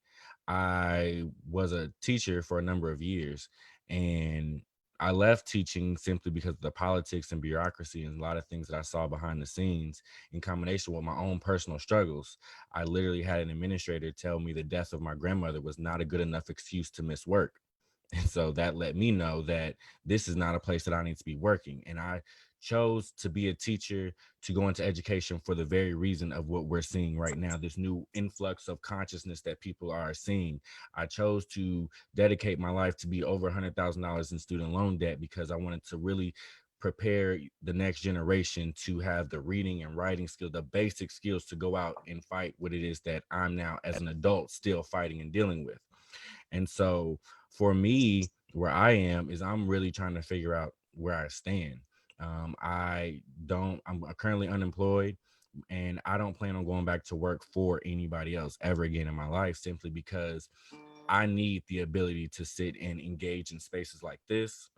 I was a teacher for a number of years, and I left teaching simply because of the politics and bureaucracy and a lot of things that I saw behind the scenes in combination with my own personal struggles. I literally had an administrator tell me the death of my grandmother was not a good enough excuse to miss work. And so that let me know that this is not a place that I need to be working. And I chose to be a teacher, to go into education for the very reason of what we're seeing right now, this new influx of consciousness that people are seeing. I chose to dedicate my life to be over $100,000 in student loan debt because I wanted to really prepare the next generation to have the reading and writing skill, the basic skills to go out and fight what it is that I'm now as an adult still fighting and dealing with. And so for me, where I am is I'm really trying to figure out where I stand. I'm currently unemployed, and I don't plan on going back to work for anybody else ever again in my life, simply because I need the ability to sit and engage in spaces like this.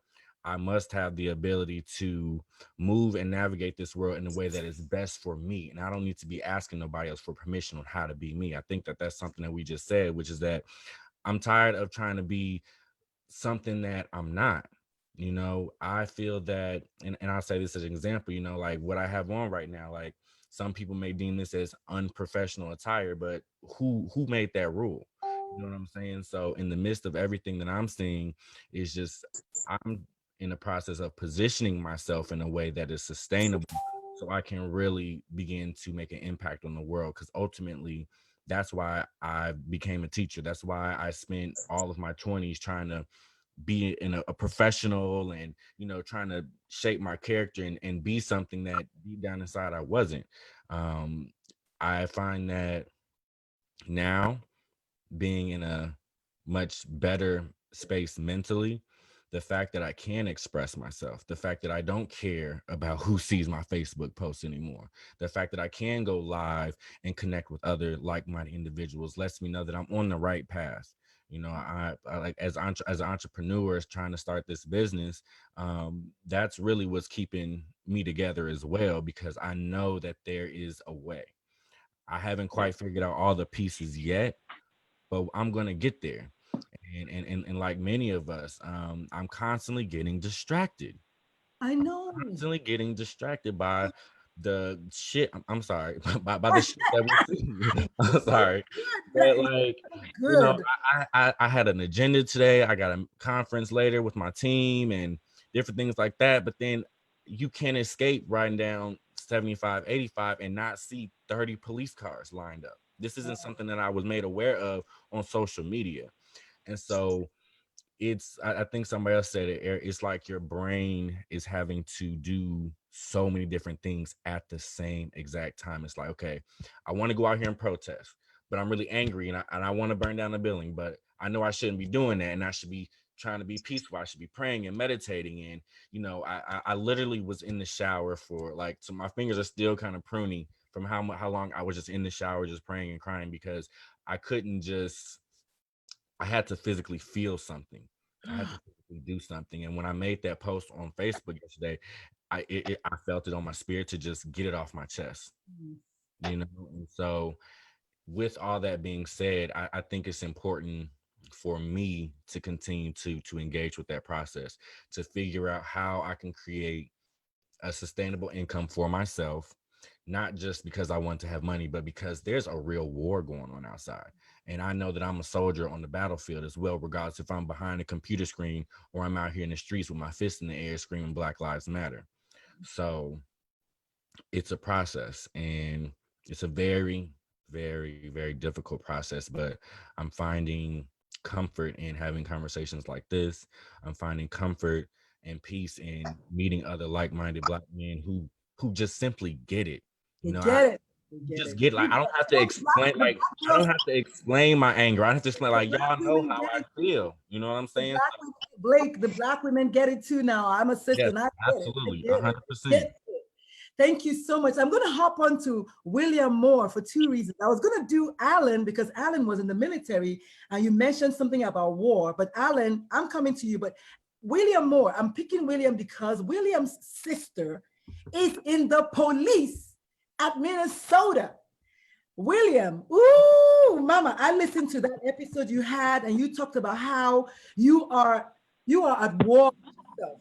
I must have the ability to move and navigate this world in a way that is best for me. And I don't need to be asking nobody else for permission on how to be me. I think that that's something that we just said, which is that I'm tired of trying to be something that I'm not. You know, I feel that, and I'll say this as an example, you know, like what I have on right now, like some people may deem this as unprofessional attire, but who made that rule? You know what I'm saying? So in the midst of everything that I'm seeing, is just I'm in the process of positioning myself in a way that is sustainable so I can really begin to make an impact on the world. Because ultimately, that's why I became a teacher. That's why I spent all of my 20s trying to be in a professional and, you know, trying to shape my character and be something that deep down inside I wasn't. Um, I find that now, being in a much better space mentally, the fact that I can express myself, the fact that I don't care about who sees my Facebook posts anymore, the fact that I can go live and connect with other like-minded individuals lets me know that I'm on the right path. You know, I like as an entrepreneur trying to start this business, that's really what's keeping me together as well, because I know that there is a way. I haven't quite figured out all the pieces yet, but I'm gonna get there. And like many of us, I'm constantly getting distracted. I know. Constantly getting distracted by the shit. I'm sorry, by the shit that we see. I'm sorry, but like, you know, Good. I had an agenda today. I got a conference later with my team and different things like that. But then you can't escape riding down 75, 85 and not see 30 police cars lined up. This isn't something that I was made aware of on social media. And so I think somebody else said it, it's like your brain is having to do so many different things at the same exact time. It's like, okay, I want to go out here and protest, but I'm really angry and I want to burn down the building, but I know I shouldn't be doing that, and I should be trying to be peaceful. I should be praying and meditating. And, you know, I literally was in the shower for like, so my fingers are still kind of pruny from how long I was just in the shower just praying and crying, because I couldn't just, I had to physically feel something. I had to physically do something. And when I made that post on Facebook yesterday, I felt it on my spirit to just get it off my chest, you know. And so with all that being said, I think it's important for me to continue to engage with that process, to figure out how I can create a sustainable income for myself, not just because I want to have money, but because there's a real war going on outside. And I know that I'm a soldier on the battlefield as well, regardless if I'm behind a computer screen or I'm out here in the streets with my fist in the air screaming Black Lives Matter. So it's a process, and it's a very, very, very difficult process, but I'm finding comfort in having conversations like this. I'm finding comfort and peace in meeting other like-minded Black men who just simply get it. You You know, get it. We just it. get like, I don't have to explain, like, I don't have to explain my anger. I don't have to explain, like, y'all know how I feel. You know what I'm saying? Blake, the black women get it too now. I'm a sister Yes, and I get absolutely, it. I get 100%. it. Thank you so much. I'm going to hop on to William Moore for two reasons. I was going to do Alan because Alan was in the military and you mentioned something about war. But Alan, I'm coming to you. But William Moore, I'm picking William because William's sister is in the police at Minnesota. William, ooh, mama, I listened to that episode you had and you talked about how you are at war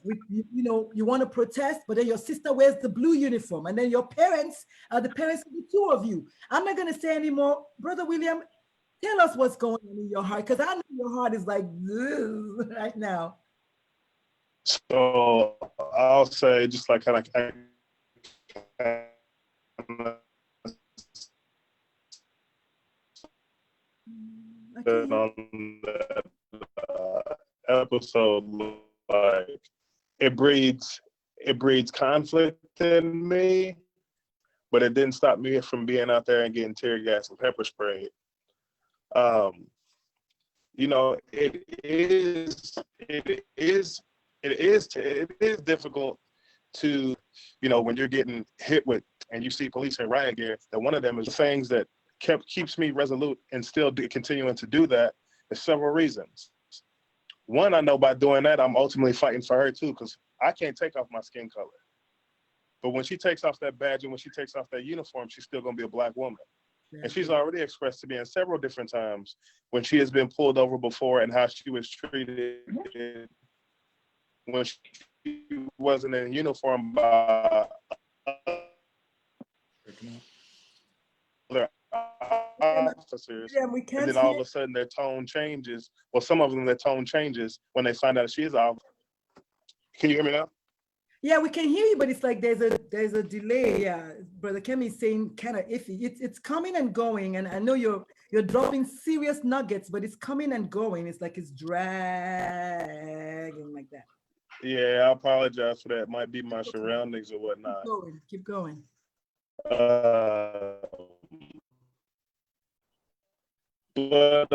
with, you know, you want to protest, but then your sister wears the blue uniform and then your parents are the parents of the two of you. I'm not going to say anymore. Brother William, tell us what's going on in your heart, because I know your heart is like right now. So I'll say just like kind of on that episode, like it breeds conflict in me, but it didn't stop me from being out there and getting tear gas and pepper sprayed. You know, it is difficult to, you know, when you're getting hit with and you see police in riot gear, that one of them is the things that keeps me resolute and still continuing to do that is several reasons. One, I know by doing that, I'm ultimately fighting for her too, because I can't take off my skin color. But when she takes off that badge and when she takes off that uniform, she's still gonna be a Black woman. And she's already expressed to me in several different times when she has been pulled over before and how she was treated when she wasn't in uniform by other officers. We can't and then all of a sudden their tone changes. Well, some of them, their tone changes when they find out she is off. Can you hear me now? Yeah, we can hear you, but it's like there's a delay. Yeah, Brother Kemi is saying kind of iffy. It's coming and going, and I know you're dropping serious nuggets, but it's coming and going. It's like it's dragging like that. Yeah, I apologize for that. It might be my surroundings or whatnot. Keep going. But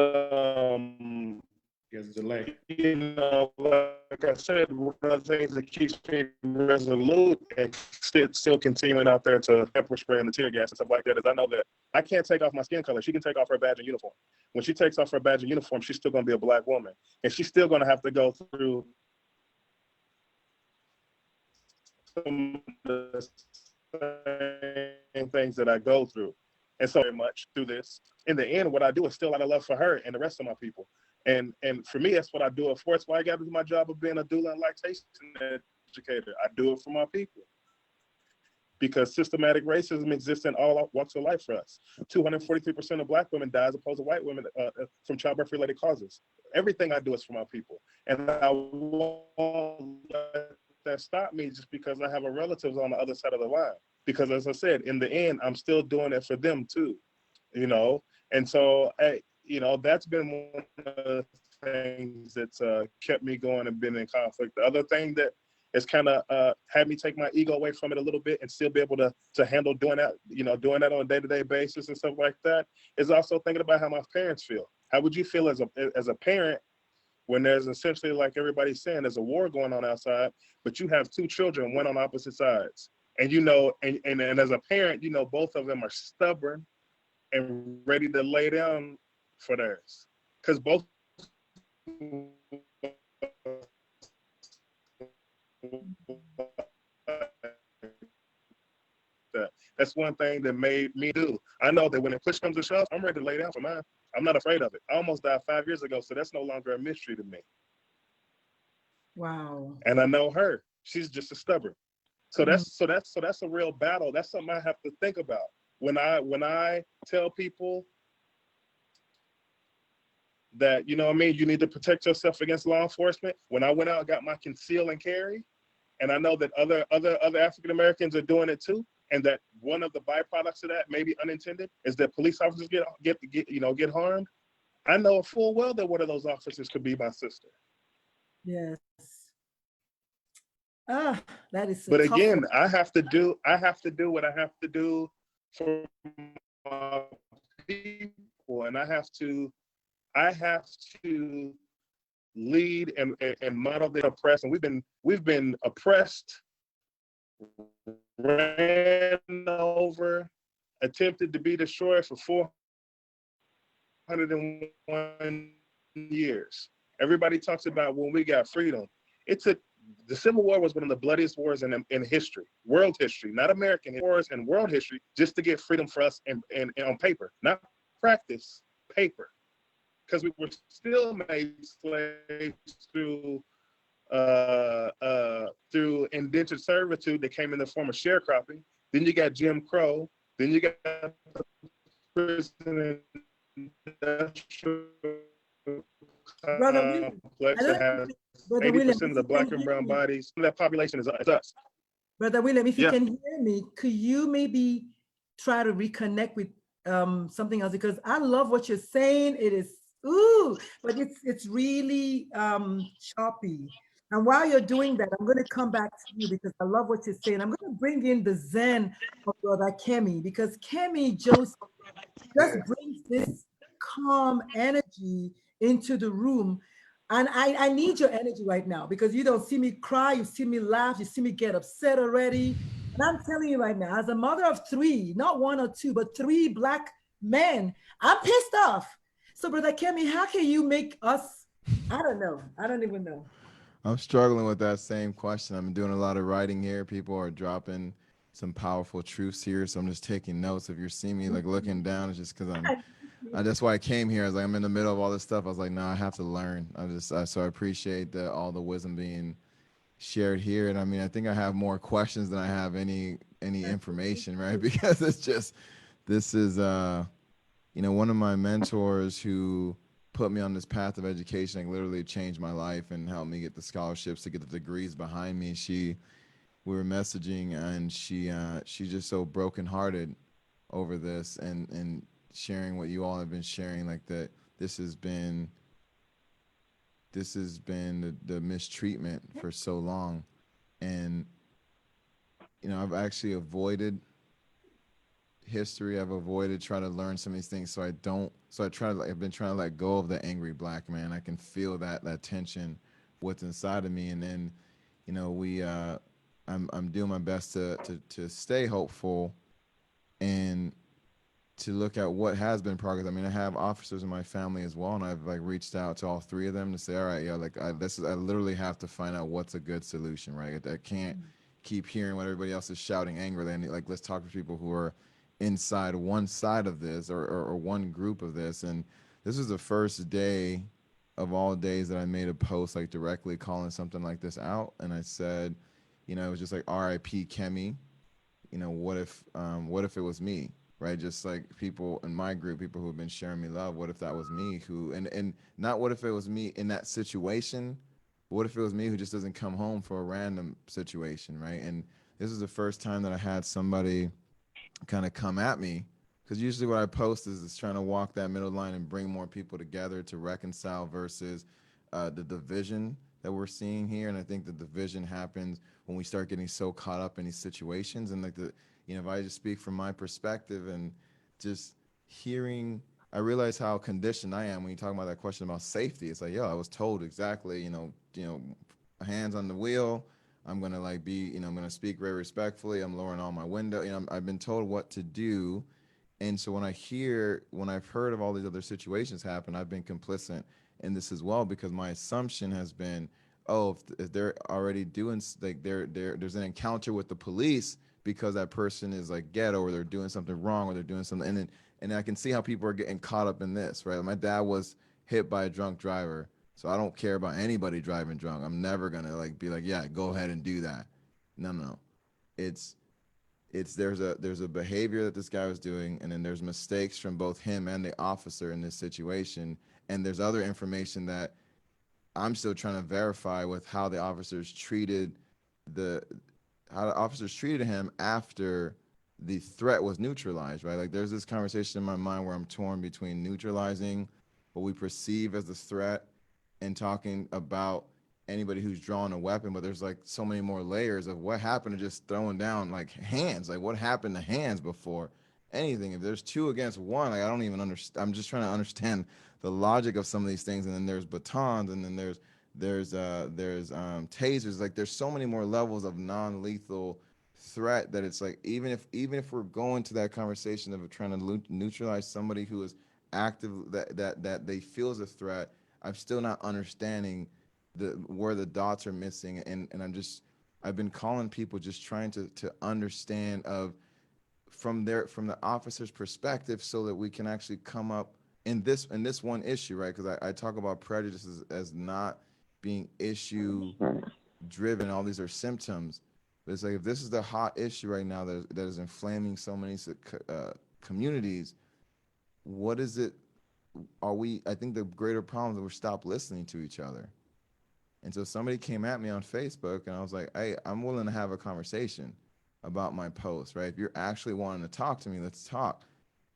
there's a delay. You know, like I said, one of the things that keeps me resolute and still continuing out there to pepper spray and the tear gas and stuff like that is I know that I can't take off my skin color. She can take off her badge and uniform. When she takes off her badge and uniform, she's still going to be a Black woman, and she's still going to have to go through some of the same things that I go through. And so very much through this, in the end, what I do is still out of love for her and the rest of my people. And for me, that's what I do it for. It's why I got to do my job of being a doula and lactation educator. I do it for my people. Because systematic racism exists in all walks of life for us. 243% of Black women die as opposed to white women from childbirth-related causes. Everything I do is for my people. And I won't let that stop me just because I have a relatives on the other side of the line. Because as I said, in the end, I'm still doing it for them too, you know? And so, you know, that's been one of the things that's kept me going and been in conflict. The other thing that has kind of had me take my ego away from it a little bit and still be able to handle doing that, you know, doing that on a day-to-day basis and stuff like that, is also thinking about how my parents feel. How would you feel as a parent when there's essentially, like everybody's saying, there's a war going on outside, but you have two children, one on opposite sides. And you know, and as a parent, you know, both of them are stubborn and ready to lay down for theirs. Because both that's one thing that made me do. I know that when it push comes to shove, I'm ready to lay down for mine. I'm not afraid of it. I almost died 5 years ago, so that's no longer a mystery to me. Wow. And I know her. She's just as stubborn. So that's a real battle. That's something I have to think about. When I tell people that, you know what I mean, you need to protect yourself against law enforcement. When I went out and got my conceal and carry, and I know that other African Americans are doing it too, and that one of the byproducts of that, maybe unintended, is that police officers get harmed. I know full well that one of those officers could be my sister. Yes. That is. But again, I have to do what I have to do for my people, and I have to lead and model the oppressed. And we've been oppressed, ran over, attempted to be destroyed for 401 years. Everybody talks about when we got freedom. The Civil War was one of the bloodiest wars in history, world history, not American wars, and world history, just to get freedom for us and on paper, not practice, paper. Because we were still made slaves through indentured servitude that came in the form of sharecropping. Then you got Jim Crow. Then you got the prison industrial complex that has 80% of the black and brown bodies. That population is us. Brother William, if you Yeah. can hear me, could you maybe try to reconnect with something else? Because I love what you're saying. It is, but it's really choppy. And while you're doing that, I'm going to come back to you because I love what you're saying. I'm going to bring in the Zen of Brother Kemi, because Kemi Joseph just brings this calm energy into the room. And I need your energy right now, because you don't see me cry, you see me laugh, you see me get upset already. And I'm telling you right now, as a mother of 3, not 1 or 2, but 3 Black men, I'm pissed off. So Brother Kemi, how can you make us, I don't know, I don't even know. I'm struggling with that same question. I'm doing a lot of writing here. People are dropping some powerful truths here. So I'm just taking notes. If you're seeing me like looking down, it's just because that's why I came here. I was like, I'm in the middle of all this stuff. I was like, no, I have to learn. So I appreciate all the wisdom being shared here. And I mean, I think I have more questions than I have any information, right? Because this is, one of my mentors who put me on this path of education, like literally changed my life and helped me get the scholarships to get the degrees behind me. We were messaging, and she's just so brokenhearted over this and sharing what you all have been sharing, like that this has been the mistreatment for so long. And I've actually avoided history. I've avoided trying to learn some of these things, I've been trying to let go of the angry Black man. I can feel that tension, what's inside of me. And then I'm doing my best to stay hopeful and to look at what has been progress. I mean, I have officers in my family as well, and I've reached out to all 3 of them to say, all right, I literally have to find out what's a good solution, right? I can't keep hearing what everybody else is shouting angrily. And let's talk to people who are inside one side of this or one group of this. And this was the first day of all days that I made a post directly calling something like this out. And I said, it was just like R.I.P. Kemi. What if it was me, right? Just like people in my group, people who have been sharing me love. What if that was me and not what if it was me in that situation? What if it was me who just doesn't come home for a random situation, right? And this is the first time that I had somebody kind of come at me, because usually what I post is trying to walk that middle line and bring more people together to reconcile versus the division that we're seeing here. And I think the division happens when we start getting so caught up in these situations. And if I just speak from my perspective and just hearing, I realize how conditioned I am when you talk about that question about safety. It's like, I was told exactly, hands on the wheel. I'm going to be, I'm going to speak very respectfully. I'm lowering all my window. I've been told what to do. And so when I've heard of all these other situations happen, I've been complicit in this as well, because my assumption has been, if they're already doing, there's an encounter with the police because that person is ghetto, or they're doing something wrong, or they're doing something. And I can see how people are getting caught up in this, right? My dad was hit by a drunk driver. So I don't care about anybody driving drunk. I'm never gonna be yeah, go ahead and do that. No. It's there's a behavior that this guy was doing, and then there's mistakes from both him and the officer in this situation. And there's other information that I'm still trying to verify with how the officers treated him after the threat was neutralized, right? There's this conversation in my mind where I'm torn between neutralizing what we perceive as the threat and talking about anybody who's drawn a weapon, but there's so many more layers of what happened to just throwing down hands. What happened to hands before? anything. If there's 2 against 1, like I don't even understand. I'm just trying to understand the logic of some of these things. And then there's batons, and then there's tasers. Like there's so many more levels of non-lethal threat that it's like even if we're going to that conversation of trying to neutralize somebody who is active that they feel is a threat, I'm still not understanding where the dots are missing. And I've been calling people, just trying to understand from the officer's perspective, so that we can actually come up in this one issue, right? Because I talk about prejudice as not being issue driven. All these are symptoms. But it's like, if this is the hot issue right now that is inflaming so many communities, what is it? I think the greater problem is that we're stopped listening to each other. And so somebody came at me on Facebook, and I was like, hey, I'm willing to have a conversation about my post, right? If you're actually wanting to talk to me, let's talk.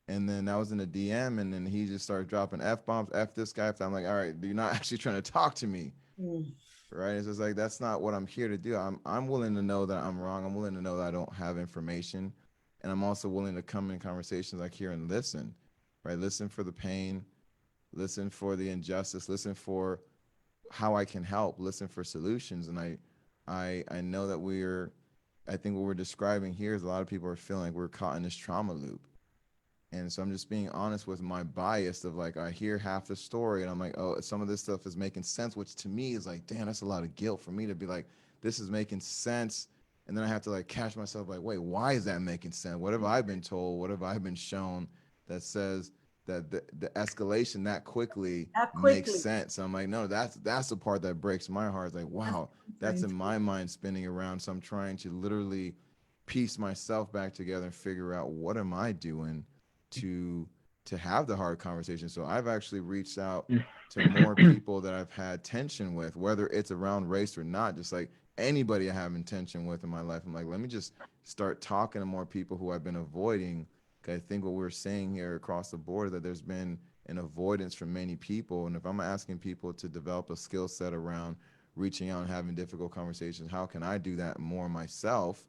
And then that was in a DM, and then he just started dropping F-bombs, F this guy. I'm like, all right, you're not actually trying to talk to me, right? It's just like, that's not what I'm here to do. I'm willing to know that I'm wrong. I'm willing to know that I don't have information. And I'm also willing to come in conversations like here and listen, right? Listen for the pain, listen for the injustice, listen for how I can help, listen for solutions. And I know that I think what we're describing here is a lot of people are feeling like we're caught in this trauma loop. And so I'm just being honest with my bias of like, I hear half the story and I'm like, oh, some of this stuff is making sense, which to me is like, damn, that's a lot of guilt for me to be like, this is making sense. And then I have to like catch myself like, wait, why is that making sense? What have I been told? What have I been shown that says that the escalation that quickly makes sense? I'm like, no, that's the part that breaks my heart. It's like, wow, that's in my mind spinning around. So I'm trying to literally piece myself back together and figure out, what am I doing to have the hard conversation. So I've actually reached out to more people that I've had tension with, whether it's around race or not, just like anybody I have tension with in my life. I'm like, let me just start talking to more people who I've been avoiding. I think what we're seeing here across the board, that there's been an avoidance from many people. And if I'm asking people to develop a skill set around reaching out and having difficult conversations, how can I do that more myself?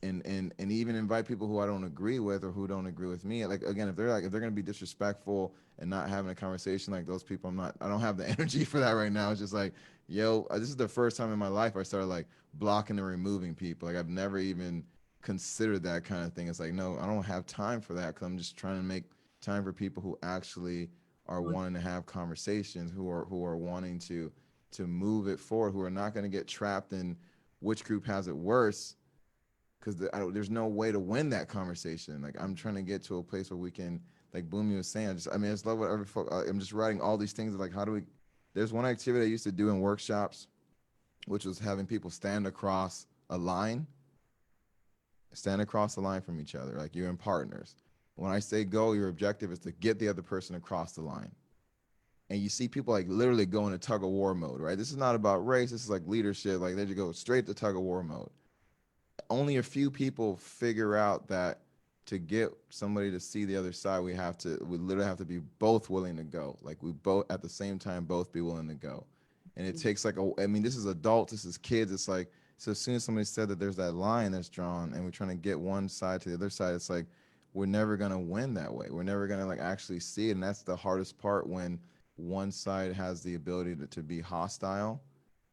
And even invite people who I don't agree with or who don't agree with me. Like, again, if they're going to be disrespectful and not having a conversation, like those people, I don't have the energy for that right now. It's just like, yo, this is the first time in my life I started like blocking and removing people. Like, I've never even considered that kind of thing. It's like, no, I don't have time for that, because I'm just trying to make time for people who actually are wanting to have conversations, who are wanting to move it forward, who are not going to get trapped in which group has it worse, because there's no way to win that conversation. Like, I'm trying to get to a place where we can, like Boomy was saying, I just love what I'm just writing all these things. Like, there's one activity I used to do in workshops, which was having people stand across a line from each other. Like, you're in partners. When I say go, your objective is to get the other person across the line. And you see people like literally go into tug of war mode, right? This is not about race. This is like leadership. Like, they just go straight to tug of war mode. Only a few people figure out that to get somebody to see the other side, we literally have to be both willing to go. Like, we both at the same time both be willing to go. And it takes like this is adults, this is kids. It's like, so as soon as somebody said that there's that line that's drawn and we're trying to get one side to the other side, it's like, we're never gonna win that way. We're never gonna like actually see it. And that's the hardest part, when one side has the ability to be hostile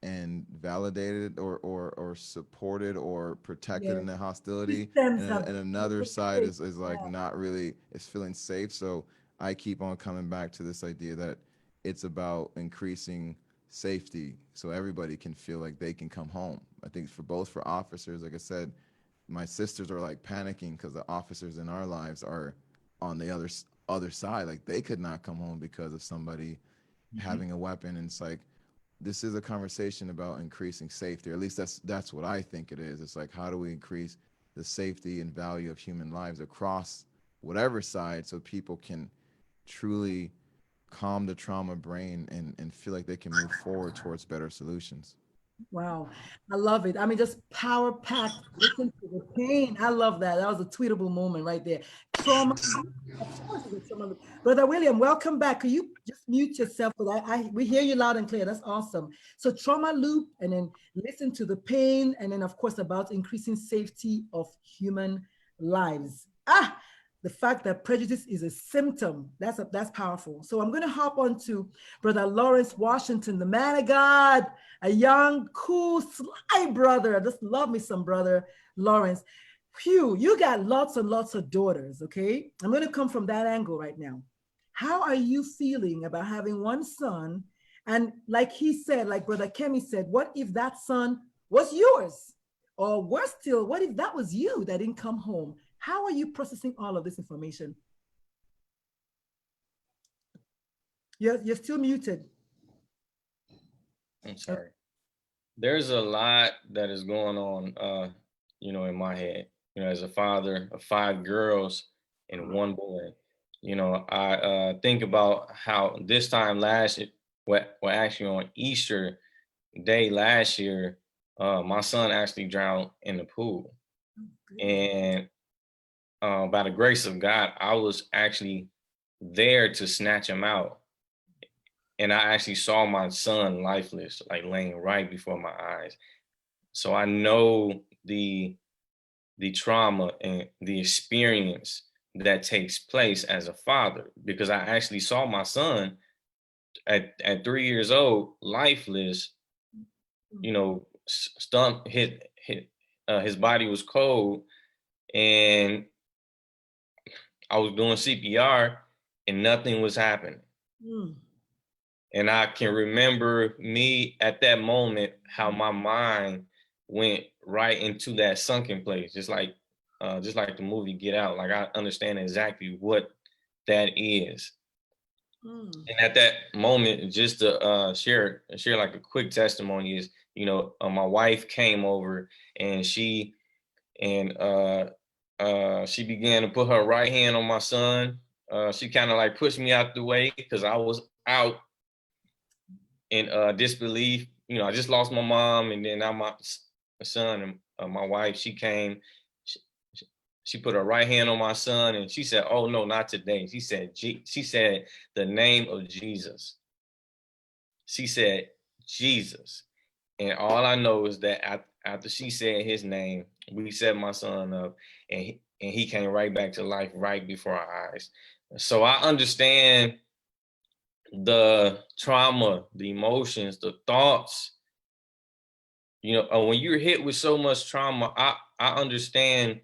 and validated or supported or protected in the hostility, and another side is like not really, is feeling safe. So I keep on coming back to this idea that it's about increasing safety so everybody can feel like they can come home. I think for officers, like I said, my sisters are like panicking because the officers in our lives are on the other side. Like, they could not come home because of somebody having a weapon. And it's like, this is a conversation about increasing safety, or at least that's what I think it is. It's like, how do we increase the safety and value of human lives across whatever side, so people can truly calm the trauma brain and feel like they can move forward towards better solutions. Wow, I love it. I mean, just power packed. Listen to the pain. I love that. That was a tweetable moment right there. Trauma. Of course, it's trauma. Brother William, welcome back. Could you just mute yourself? We hear you loud and clear. That's awesome. So, trauma loop, and then listen to the pain, and then of course about increasing safety of human lives. the fact that prejudice is a symptom, that's powerful. So I'm going to hop on to Brother Lawrence Washington, the man of God, a young, cool, sly brother. I just love me some Brother Lawrence. Phew, you got lots and lots of daughters, okay? I'm going to come from that angle right now. How are you feeling about having one son? And like he said, like Brother Kemi said, what if that son was yours? Or worse still, what if that was you that didn't come home? How are you processing all of this information? You're still muted. I'm sorry. There's a lot that is going on, in my head. As a father of 5 girls and 1 boy, I think about how this time last year, actually on Easter Day last year, my son actually drowned in the pool. And by the grace of God, I was actually there to snatch him out. And I actually saw my son lifeless, like laying right before my eyes. So I know the trauma and the experience that takes place as a father, because I actually saw my son at 3 years old, lifeless, his body was cold, and I was doing CPR and nothing was happening. And I can remember me at that moment, how my mind went right into that sunken place, just like the movie Get Out. Like, I understand exactly what that is. And at that moment, just to share like a quick testimony is, my wife came over and she began to put her right hand on my son. She kind of like pushed me out the way because I was out in disbelief. I just lost my mom, and then now my son and my wife, she came. She put her right hand on my son and she said, "Oh no, not today." She said the name of Jesus. She said Jesus. And all I know is that after she said his name, we set my son up, and he came right back to life right before our eyes. So I understand the trauma, the emotions, the thoughts. When you're hit with so much trauma, I understand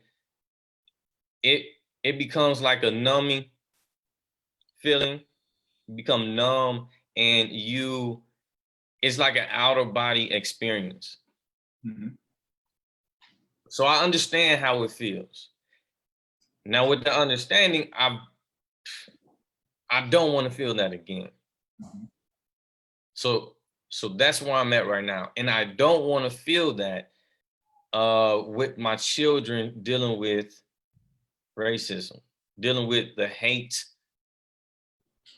it becomes like a numbing feeling. You become numb, and it's like an outer body experience. So I understand how it feels. Now, with the understanding, I don't want to feel that again. So that's where I'm at right now. And I don't want to feel that with my children dealing with racism, dealing with the hate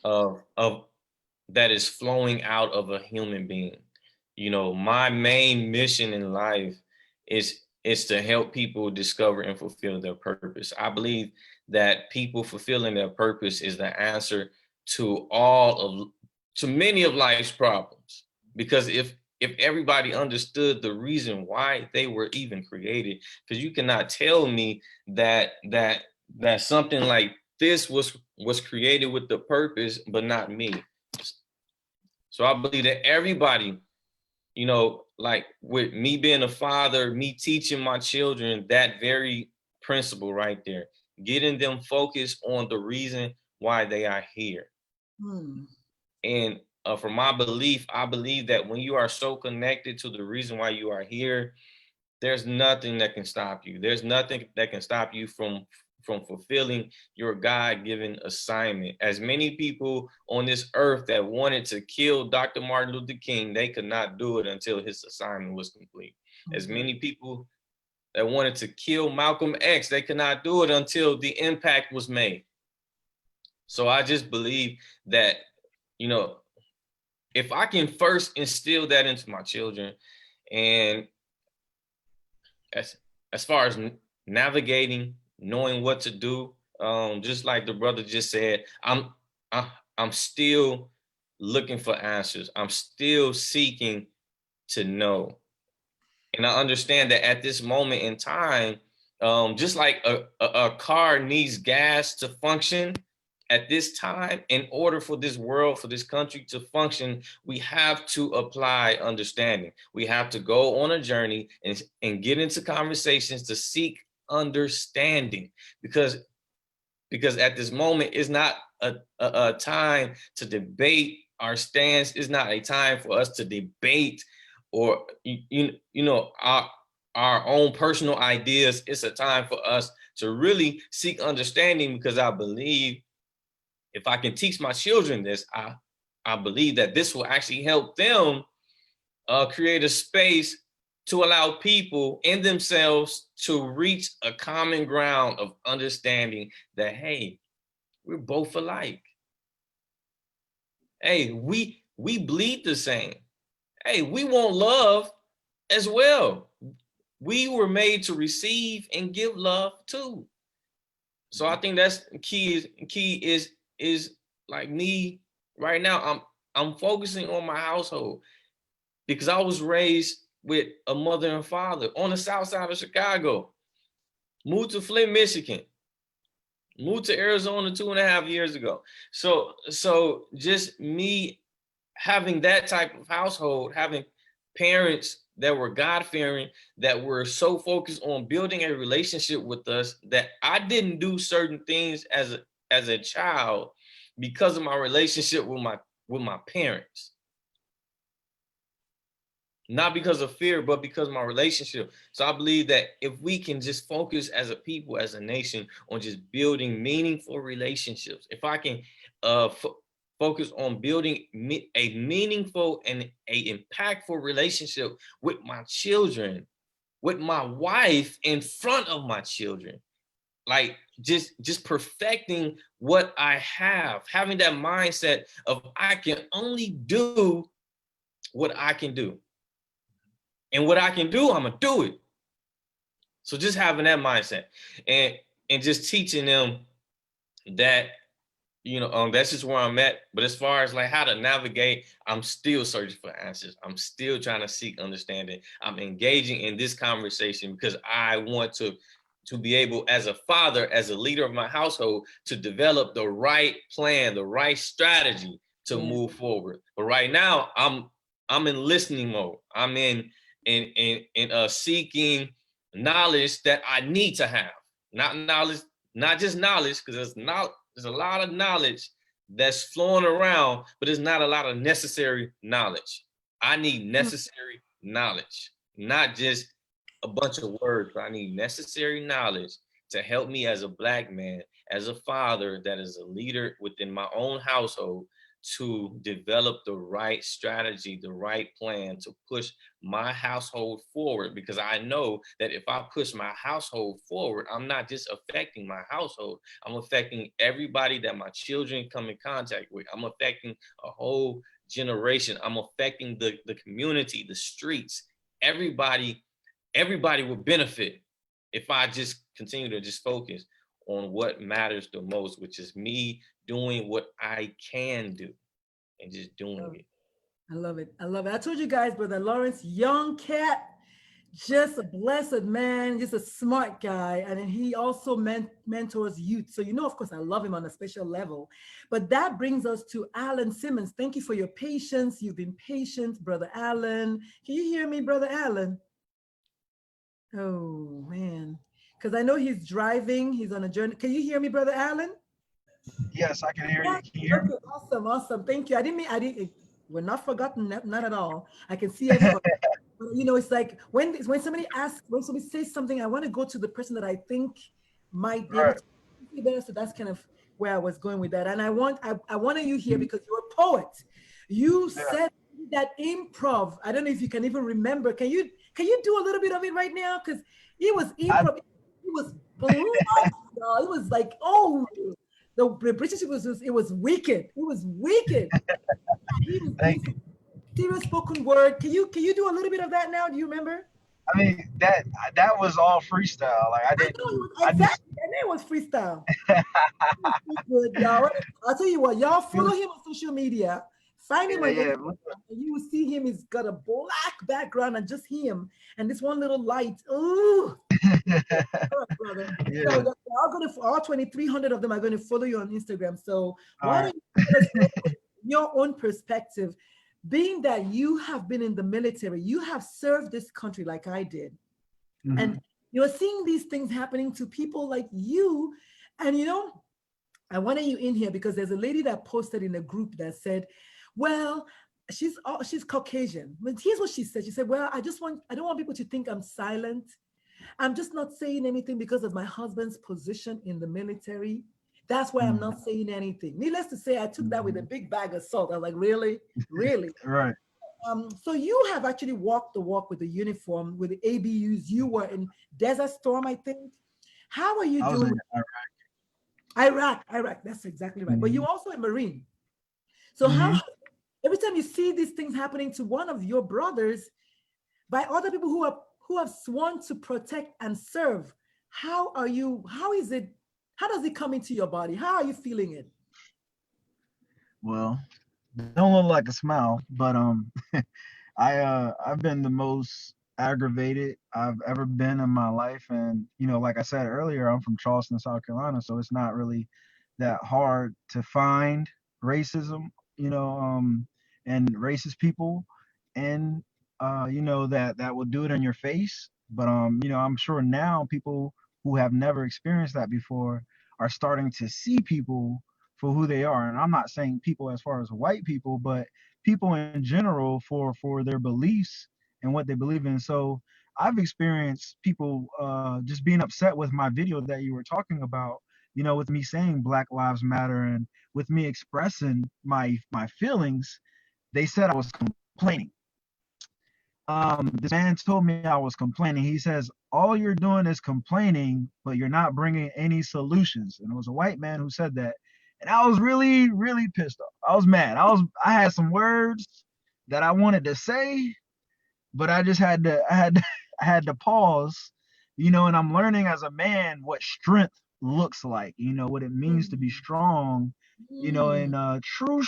of that is flowing out of a human being. My main mission in life is to help people discover and fulfill their purpose. I believe that people fulfilling their purpose is the answer to many of life's problems. Because if everybody understood the reason why they were even created, because you cannot tell me that something like this was created with the purpose, but not me. So I believe that everybody, like with me being a father, me teaching my children that very principle right there, getting them focused on the reason why they are here. And from my belief, I believe that when you are so connected to the reason why you are here, there's nothing that can stop you. There's nothing that can stop you from fulfilling your God-given assignment. As many people on this earth that wanted to kill Dr. Martin Luther King, they could not do it until his assignment was complete. As many people that wanted to kill Malcolm X, they could not do it until the impact was made. So I just believe that, if I can first instill that into my children, and as far as navigating, knowing what to do, just like the brother just said, I'm still looking for answers. I'm still seeking to know. And I understand that at this moment in time, just like a car needs gas to function at this time, in order for this world, for this country to function, we have to apply understanding. We have to go on a journey and get into conversations to seek understanding, because at this moment it's not a time to debate our stance. It's not a time for us to debate or our own personal ideas. It's a time for us to really seek understanding, because I believe if I can teach my children this, I believe that this will actually help them create a space to allow people in themselves to reach a common ground of understanding that, hey, we're both alike. Hey, we bleed the same. Hey, we want love as well. We were made to receive and give love too. So I think that's key is like me right now. I'm focusing on my household, because I was raised with a mother and father on the south side of Chicago. Moved to Flint, Michigan. Moved to Arizona 2.5 years ago. So just me having that type of household, having parents that were God-fearing, that were so focused on building a relationship with us that I didn't do certain things as a child because of my relationship with my parents. Not because of fear, but because of my relationship. So I believe that if we can just focus as a people, as a nation, on just building meaningful relationships, if I can focus on building a meaningful and a impactful relationship with my children, with my wife, in front of my children, like just perfecting what I have, having that mindset of I can only do what I can do. And what I can do, I'm gonna do it. So just having that mindset and just teaching them that, that's just where I'm at. But as far as like how to navigate, I'm still searching for answers. I'm still trying to seek understanding. I'm engaging in this conversation because I want to be able, as a father, as a leader of my household, to develop the right plan, the right strategy to move forward. But right now, I'm in listening mode. I'm in seeking knowledge that I need to have. Not knowledge, not just knowledge, because there's a lot of knowledge that's flowing around, but there's not a lot of necessary knowledge. I need necessary knowledge, not just a bunch of words, but I need necessary knowledge to help me as a Black man, as a father that is a leader within my own household, to develop the right strategy, the right plan to push my household forward. Because I know that if I push my household forward, I'm not just affecting my household, I'm affecting everybody that my children come in contact with. I'm affecting a whole generation. I'm affecting the community, the streets. Everybody will benefit if I just continue to just focus on what matters the most, which is me doing what I can do and just doing it. I love it. I love it. I told you guys, Brother Lawrence, young cat, just a blessed man, just a smart guy. And then he also mentors youth. So, of course, I love him on a special level. But that brings us to Alan Simmons. Thank you for your patience. You've been patient, Brother Alan. Can you hear me, Brother Alan? Oh, man. Because I know he's driving. He's on a journey. Can you hear me, Brother Alan? Yes, I can hear you. Can you hear me? Awesome. Thank you. We're not forgotten, not at all. I can see everybody. It's like when somebody says something, I want to go to the person that I think might be able to be better. So that's kind of where I was going with that. And I wanted you here because you're a poet. You said that improv. I don't know if you can even remember. Can you do a little bit of it right now? Because it was improv. It was blood, y'all. It was like, the British it was wicked. It was wicked. Thank you. Serious spoken word. Can you do a little bit of that now? Do you remember? I mean, that was all freestyle. Like I didn't. Exactly. And it was freestyle. Good, y'all. I'll tell you what, y'all follow him on social media. Find him on YouTube, and you will see him. He's got a black background and just him and this one little light. Ooh, Brother. Yeah. So they're all going to, all 2,300 of them are going to follow you on Instagram. So All why right. don't you tell us your own perspective, being that you have been in the military, you have served this country like I did, Mhm. and you're seeing these things happening to people like you. And I wanted you in here because there's a lady that posted in a group that said, well, she's Caucasian. But here's what she said. She said, well, I don't want people to think I'm silent. I'm just not saying anything because of my husband's position in the military. That's why I'm not saying anything. Needless to say, I took that with a big bag of salt. I was like, really? Really? Right. So you have actually walked the walk with the uniform, with the ABUs. You were in Desert Storm, I think. How are you I was doing? in Iraq. Iraq. That's exactly right. But Mhm. you're also a Marine. So how, every time you see these things happening to one of your brothers by other people who have sworn to protect and serve, how does it come into your body? How are you feeling it? Well, don't look like a smile, but I've been the most aggravated I've ever been in my life. And like I said earlier, I'm from Charleston, South Carolina, so it's not really that hard to find racism, and racist people, and that will do it in your face. But I'm sure now people who have never experienced that before are starting to see people for who they are. And I'm not saying people as far as white people, but people in general for their beliefs and what they believe in. So I've experienced people just being upset with my video that you were talking about, with me saying Black Lives Matter and with me expressing my feelings. They said I was complaining. This man told me I was complaining. He says, all you're doing is complaining, but you're not bringing any solutions. And it was a white man who said that. And I was really, really pissed off. I was mad. I had some words that I wanted to say, but I just I had to pause, and I'm learning as a man what strength looks like, what it means to be strong, and true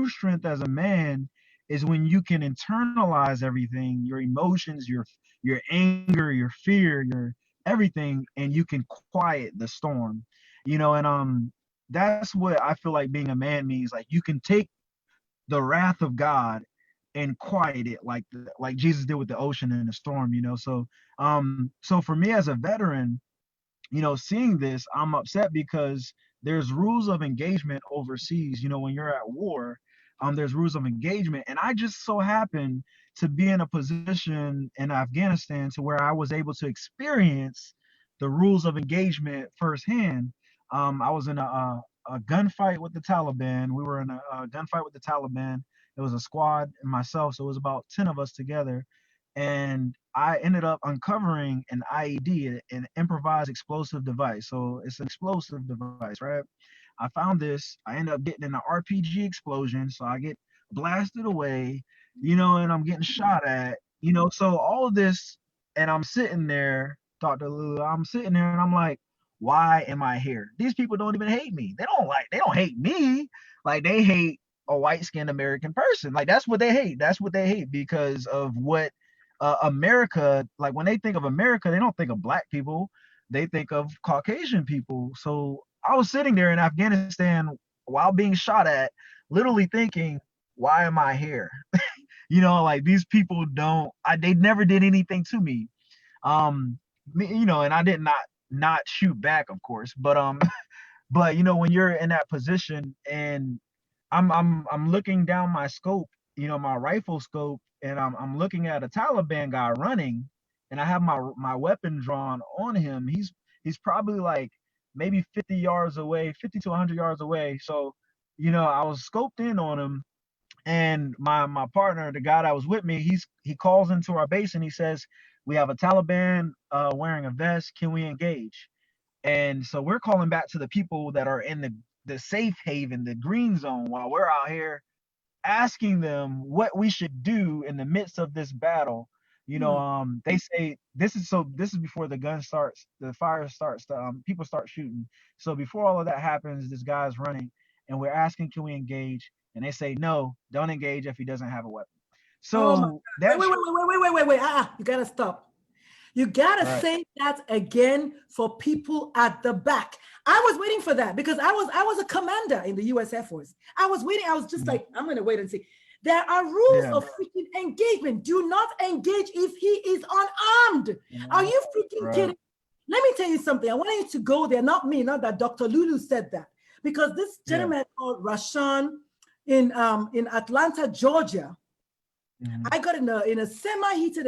strength as a man is when you can internalize everything, your emotions, your anger, your fear, your everything, and you can quiet the storm, and that's what I feel like being a man means. Like you can take the wrath of God and quiet it like Jesus did with the ocean and the storm, so for me as a veteran, seeing this, I'm upset because there's rules of engagement overseas. When you're at war, there's rules of engagement. And I just so happened to be in a position in Afghanistan to where I was able to experience the rules of engagement firsthand. I was in a gunfight with the Taliban. We were in a gunfight with the Taliban. It was a squad and myself, so it was about 10 of us together. And I ended up uncovering an IED, an improvised explosive device. So it's an explosive device, right? I found this. I ended up getting in an RPG explosion. So I get blasted away, and I'm getting shot at, So all of this, and I'm sitting there, Dr. Lulu, I'm sitting there and I'm like, why am I here? These people don't even hate me. They don't hate me. Like they hate a white skinned American person. Like that's what they hate. That's what they hate because of what America, like when they think of America, they don't think of black people, they think of Caucasian people. So I was sitting there in Afghanistan while being shot at, literally thinking, why am I here? Like these people they never did anything to me. And I did not shoot back, of course, but when you're in that position and I'm looking down my scope, my rifle scope, and I'm looking at a Taliban guy running, and I have my weapon drawn on him. He's probably like maybe 50 yards away, 50 to 100 yards away. So, I was scoped in on him, and my partner, the guy that was with me, he calls into our base and he says, "We have a Taliban wearing a vest. Can we engage?" And so we're calling back to the people that are in the safe haven, the green zone, while we're out here asking them what we should do in the midst of this battle. They say this is before the fire starts, people start shooting. So before all of that happens, this guy's running and we're asking, can we engage? And they say, no, don't engage if he doesn't have a weapon. So wait. You gotta stop. You gotta Right. say that again for people at the back. I was waiting for that because I was a commander in the U.S. Air Force. I was waiting. I was just like, I'm gonna wait and see. There are rules Yeah. of freaking engagement. Do not engage if he is unarmed. Are you freaking Right. kidding? Let me tell you something. I want you to go there, not me, not that Dr. Lulu said that, because this Yeah. gentleman called Rashawn in Atlanta, Georgia. I got in a semi-heated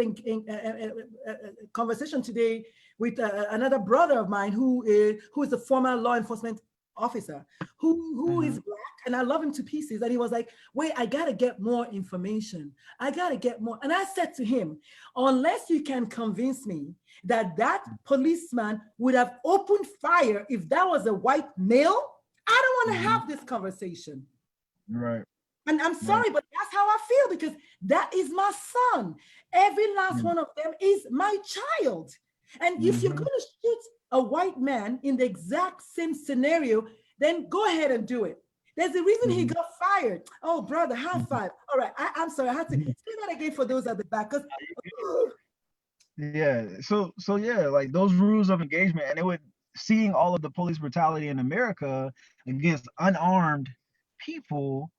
conversation today with another brother of mine who is a former law enforcement officer who is black, and I love him to pieces. And he was like, wait, I gotta get more information. I gotta get more. And I said to him, unless you can convince me that that policeman would have opened fire if that was a white male, I don't want to have this conversation. Right. And I'm sorry, but that's how I feel, because that is my son. Every last one of them is my child. And if you're going to shoot a white man in the exact same scenario, then go ahead and do it. There's a reason he got fired. Oh, brother, high five. All right, I'm sorry. I had to say that again for those at the back. Yeah. So yeah, like those rules of engagement, and it would seeing all of the police brutality in America against unarmed people.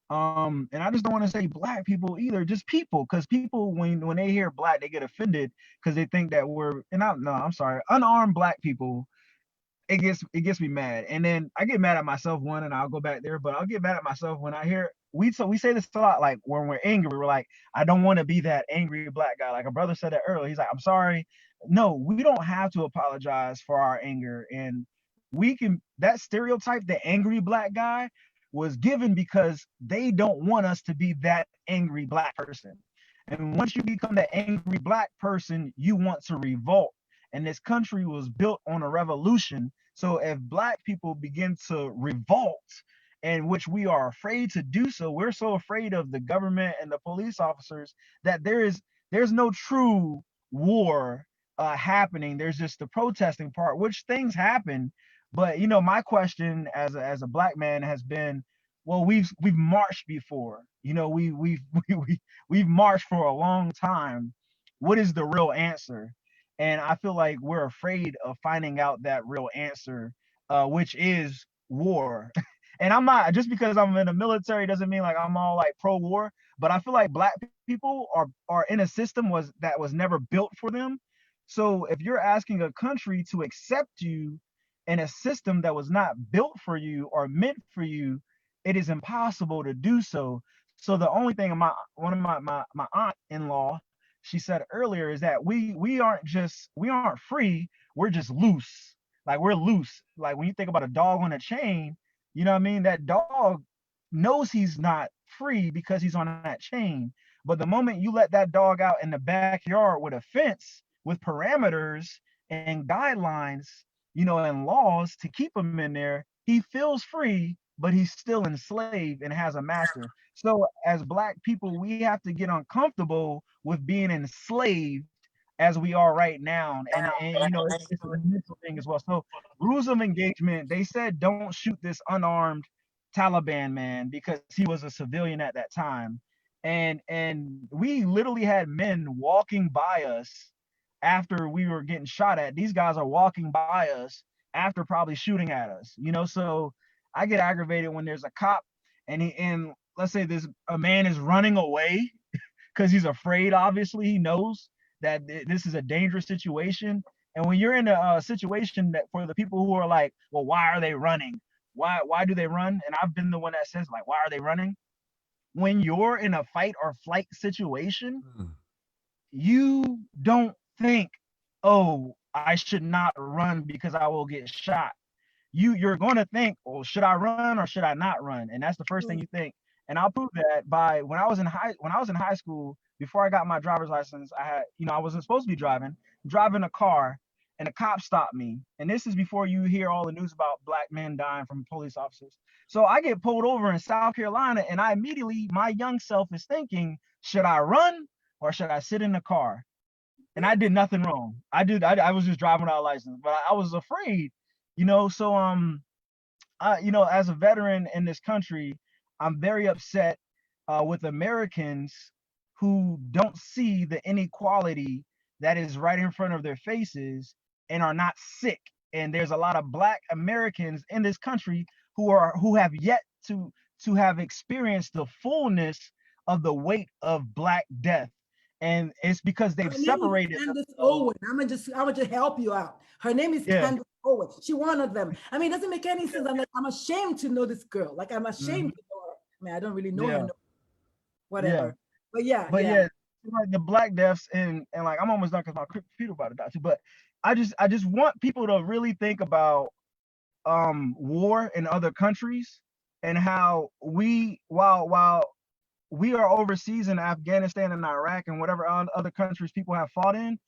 And I just don't want to say black people either, just people, because people when they hear black, they get offended because they think that I'm sorry, unarmed black people. It gets me mad, and then I get mad at myself and I'll go back there, but I'll get mad at myself when I hear we say this a lot, like when we're angry, we're like, I don't want to be that angry black guy. Like a brother said that earlier. He's like, I'm sorry. No, we don't have to apologize for our anger, and that stereotype, the angry black guy, was given because they don't want us to be that angry black person. And once you become that angry black person, you want to revolt. And this country was built on a revolution. So if black people begin to revolt, and which we are afraid to do so, we're so afraid of the government and the police officers that there's no true war happening. There's just the protesting part, which things happen. But my question as a black man has been, well, we've marched before. We've marched for a long time. What is the real answer? And I feel like we're afraid of finding out that real answer, which is war. And I'm not, just because I'm in the military doesn't mean like I'm all like pro-war, but I feel like black people are in a system that was never built for them. So if you're asking a country to accept you in a system that was not built for you or meant for you, it is impossible to do so. So the only thing my aunt-in-law, she said earlier, is that we aren't free, we're just loose. Like we're loose. Like when you think about a dog on a chain, you know what I mean? That dog knows he's not free because he's on that chain. But the moment you let that dog out in the backyard with a fence, with parameters and guidelines, and laws to keep him in there, he feels free, but he's still enslaved and has a master. So as black people, we have to get uncomfortable with being enslaved as we are right now. And it's a mental thing as well. So rules of engagement, they said don't shoot this unarmed Taliban man because he was a civilian at that time. And we literally had men walking by us after we were getting shot at. These guys are walking by us after probably shooting at us, so I get aggravated when there's a cop and let's say a man is running away because he's afraid. Obviously he knows that this is a dangerous situation. And when you're in a situation that for the people who are like, well, why are they running? Why do they run? And I've been the one that says like, why are they running? When you're in a fight or flight situation, you don't think, oh, I should not run because I will get shot. You're going to think, well, should I run or should I not run? And that's the first thing you think. And I'll prove that by when I was in high school, before I got my driver's license, I wasn't supposed to be driving a car, and a cop stopped me. And this is before you hear all the news about black men dying from police officers. So I get pulled over in South Carolina, and I immediately, my young self is thinking, should I run or should I sit in the car? And I did nothing wrong. I was just driving without a license, but I was afraid, so as a veteran in this country, I'm very upset with Americans who don't see the inequality that is right in front of their faces and are not sick. And there's a lot of Black Americans in this country who have yet to have experienced the fullness of the weight of Black death. And it's because they've Her name is separated Candace themselves. Owen. I'm gonna just help you out. Her name is Yeah. Candace Owen. She one of them. I mean, it doesn't make any sense. I'm ashamed to know this girl. Like I'm ashamed to know her. I mean, I don't really know her. Yeah. No, whatever. But yeah, But yeah. like the Black deaths and like I'm almost done because my computer about to die too. But I just want people to really think about war in other countries and how we while we are overseas in Afghanistan and Iraq and whatever other countries people have fought in,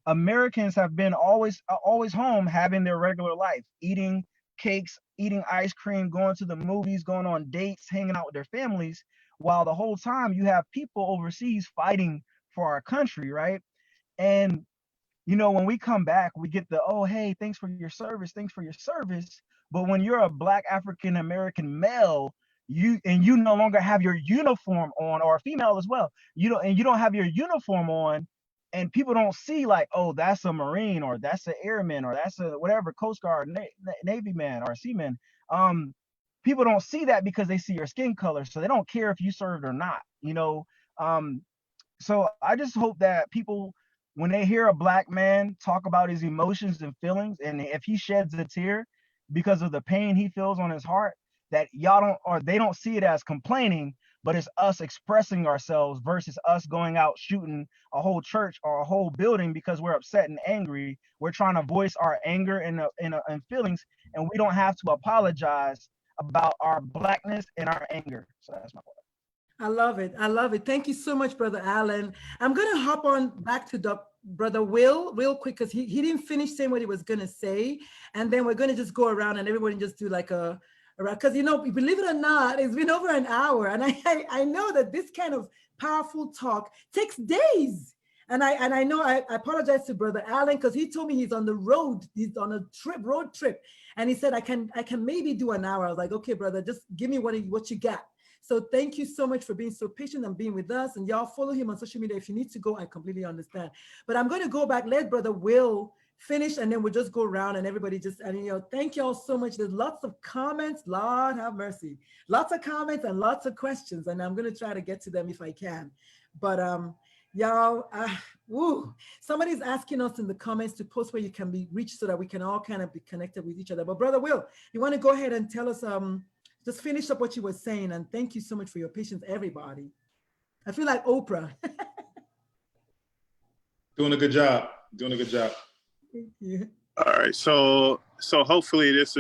Americans have been always home having their regular life, eating cakes, eating ice cream, going to the movies, going on dates, hanging out with their families, while the whole time you have people overseas fighting for our country, right? And you know, when we come back, we get the, oh, hey, thanks for your service. But when you're a Black African American male, you no longer have your uniform on, or a female as well, you don't have your uniform on, and people don't see like, oh, that's a Marine, or that's an airman, or that's a whatever, Coast Guard, Navy man, or seaman. People don't see that because they see your skin color, so they don't care if you served or not, you know. So I just hope that people, when they hear a Black man talk about his emotions and feelings, and if he sheds a tear because of the pain he feels on his heart, that they don't see it as complaining, but it's us expressing ourselves versus us going out shooting a whole church or a whole building because we're upset and angry. We're trying to voice our anger and feelings, and we don't have to apologize about our Blackness and our anger. So that's my point. I love it. I love it. Thank you so much, Brother Allen. I'm going to hop on back to Brother Will real quick because he didn't finish saying what he was going to say. And then we're going to just go around and everybody just do like because, you know, believe it or not, it's been over an hour. And I know that this kind of powerful talk takes days. And I know I apologize to Brother Allen because he told me he's on the road. He's on a road trip. And he said, I can maybe do an hour. I was like, okay, brother, just give me what you got. So thank you so much for being so patient and being with us. And y'all follow him on social media. If you need to go, I completely understand. But I'm going to go back, let Brother Will finish, and then we'll just go around and everybody thank y'all so much. There's lots of comments, Lord have mercy. Lots of comments and lots of questions, and I'm going to try to get to them if I can. But y'all, somebody's asking us in the comments to post where you can be reached so that we can all kind of be connected with each other. But Brother Will, you want to go ahead and tell us, just finish up what you were saying, and thank you so much for your patience, everybody. I feel like Oprah. Doing a good job. Thank you. All right, so hopefully this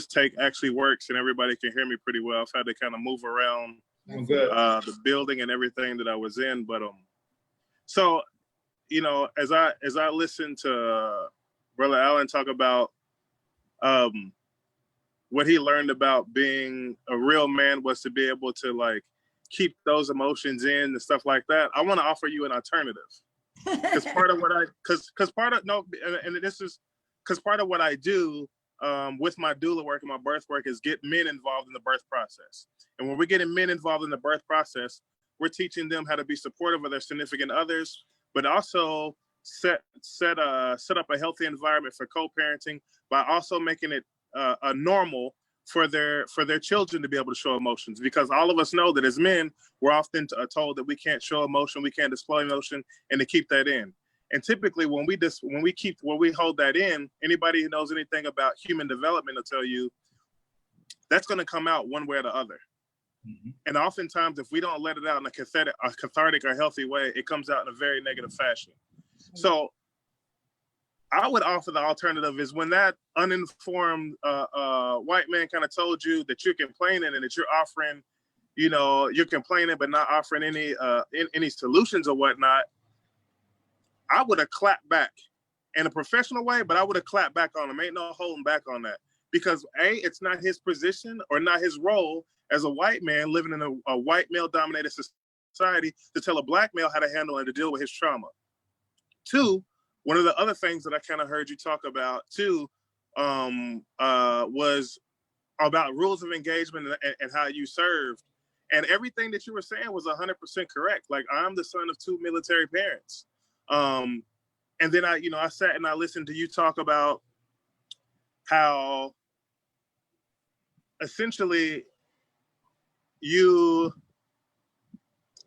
take actually works and everybody can hear me pretty well. I've had to kind of move around the building and everything that I was in, but so you know, as I listened to Brother Allen talk about what he learned about being a real man was to be able to like keep those emotions in and stuff like that. I want to offer you an alternative. Because part of what I do with my doula work and my birth work is get men involved in the birth process. And when we're getting men involved in the birth process, we're teaching them how to be supportive of their significant others, but also set up a healthy environment for co-parenting by also making it a normal for their children to be able to show emotions, because all of us know that as men, we're often told that we can't show emotion, we can't display emotion, and to keep that in. And typically when we hold that in, anybody who knows anything about human development will tell you that's going to come out one way or the other. Mm-hmm. And oftentimes if we don't let it out in a cathartic or healthy way, it comes out in a very negative fashion. So I would offer the alternative is when that uninformed white man kind of told you that you're complaining and that you're offering, you're complaining but not offering any solutions or whatnot, I would have clapped back in a professional way, but I would have clapped back on him. Ain't no holding back on that, because A, it's not his position or not his role as a white man living in a white male-dominated society to tell a black male how to handle and to deal with his trauma. Two, one of the other things that I kind of heard you talk about too was about rules of engagement and how you served. And everything that you were saying was 100% correct. Like, I'm the son of two military parents. And then I sat and I listened to you talk about how essentially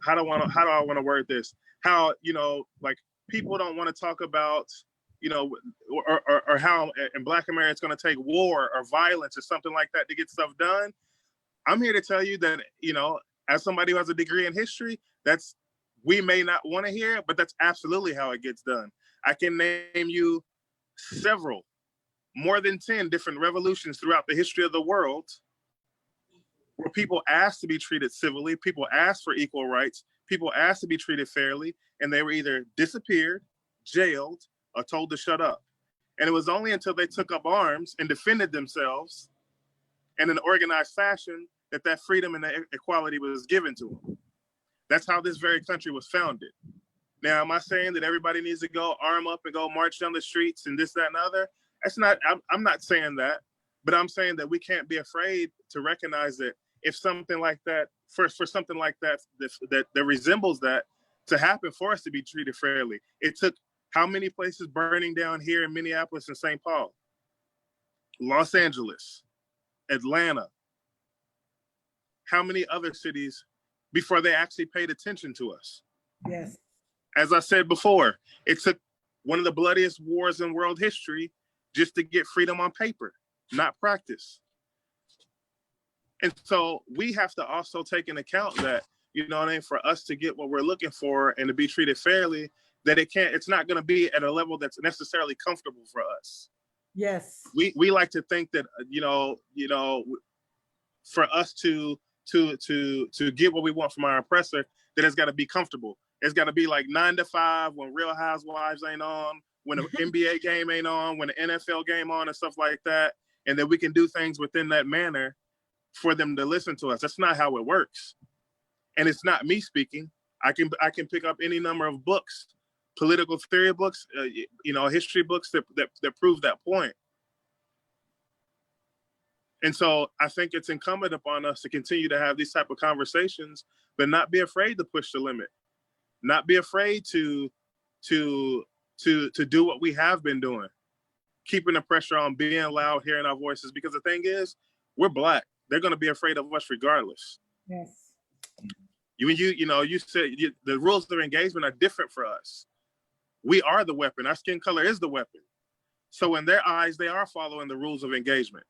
how do I want to word this? How, like people don't want to talk about, or how in Black America it's going to take war or violence or something like that to get stuff done. I'm here to tell you that, as somebody who has a degree in history, we may not want to hear it, but that's absolutely how it gets done. I can name you several, more than 10 different revolutions throughout the history of the world where people asked to be treated civilly, people asked for equal rights, people asked to be treated fairly, and they were either disappeared, jailed, or told to shut up. And it was only until they took up arms and defended themselves in an organized fashion that freedom and that equality was given to them. That's how this very country was founded. Now, am I saying that everybody needs to go arm up and go march down the streets and this, that, and other? That's not, I'm not saying that, but I'm saying that we can't be afraid to recognize that if something like that, for something like that resembles that to happen, for us to be treated fairly, it took how many places burning down here in Minneapolis and St. Paul, Los Angeles, Atlanta, how many other cities before they actually paid attention to us? Yes. As I said before, it took one of the bloodiest wars in world history just to get freedom on paper, not practice. And so we have to also take into account that, for us to get what we're looking for and to be treated fairly, that it's not going to be at a level that's necessarily comfortable for us. Yes. We like to think that, for us to get what we want from our oppressor, that it's got to be comfortable. It's got to be like 9 to 5 when Real Housewives ain't on, when the NBA game ain't on, when the NFL game on and stuff like that, and that we can do things within that manner for them to listen to us. That's not how it works. And it's not me speaking. I can pick up any number of books, political theory books, history books that prove that point. And so I think it's incumbent upon us to continue to have these type of conversations, but not be afraid to push the limit, not be afraid to do what we have been doing, keeping the pressure on, being loud, hearing our voices. Because the thing is, we're Black. They're going to be afraid of us regardless. Yes. You said the rules of engagement are different for us. We are the weapon. Our skin color is the weapon. So in their eyes, they are following the rules of engagement.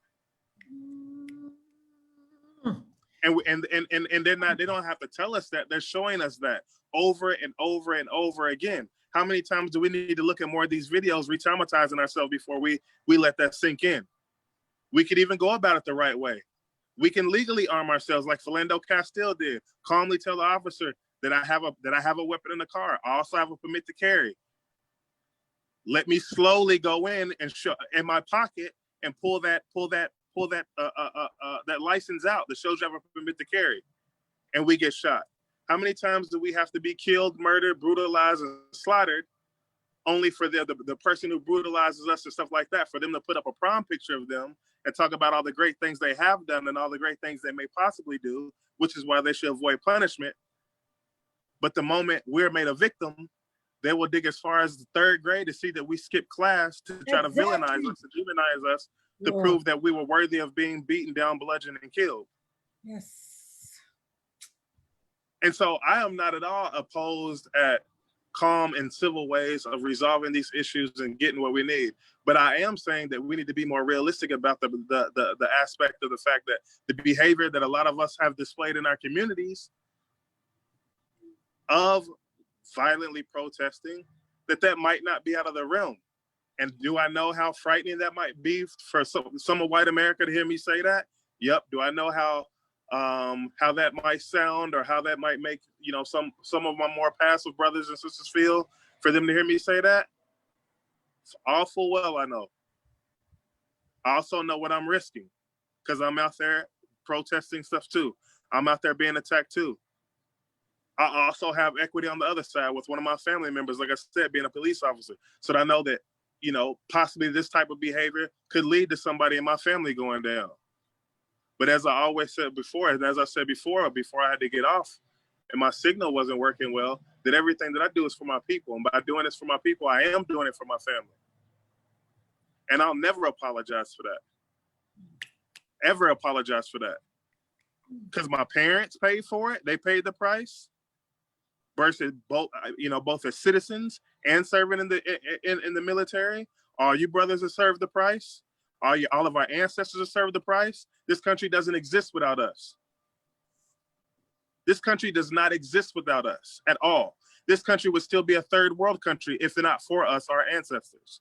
And they're not. They don't have to tell us that. They're showing us that over and over and over again. How many times do we need to look at more of these videos, re-traumatizing ourselves before we let that sink in? We could even go about it the right way. We can legally arm ourselves like Philando Castile did. Calmly tell the officer that I have a weapon in the car. I also have a permit to carry. Let me slowly go in and show in my pocket and pull that license out that shows you have a permit to carry, and we get shot. How many times do we have to be killed, murdered, brutalized, and slaughtered, only for the person who brutalizes us and stuff like that, for them to put up a prom picture of them and talk about all the great things they have done and all the great things they may possibly do, which is why they should avoid punishment. But the moment we're made a victim, they will dig as far as the 3rd grade to see that we skipped class to try to villainize us, to demonize us, to prove that we were worthy of being beaten down, bludgeoned, and killed. Yes. And so I am not at all opposed at calm and civil ways of resolving these issues and getting what we need. But I am saying that we need to be more realistic about the aspect of the fact that the behavior that a lot of us have displayed in our communities of violently protesting, that might not be out of the realm. And do I know how frightening that might be for some of white America to hear me say that? Yep. Do I know how that might sound, or how that might make some of my more passive brothers and sisters feel for them to hear me say that? It's all full well I know. I also know what I'm risking, because I'm out there protesting stuff too. I'm out there being attacked too. I also have equity on the other side with one of my family members, like I said, being a police officer. So I know that, possibly this type of behavior could lead to somebody in my family going down. But as I always said before, and as I said before I had to get off, and my signal wasn't working well, that everything that I do is for my people. And by doing this for my people, I am doing it for my family. And I'll never apologize for that. Ever apologize for that. Because my parents paid for it. They paid the price. Versus both, both as citizens and serving in the military. All you brothers have served the price. All of our ancestors have served the price. This country doesn't exist without us. This country does not exist without us at all. This country would still be a third world country if not for us, our ancestors.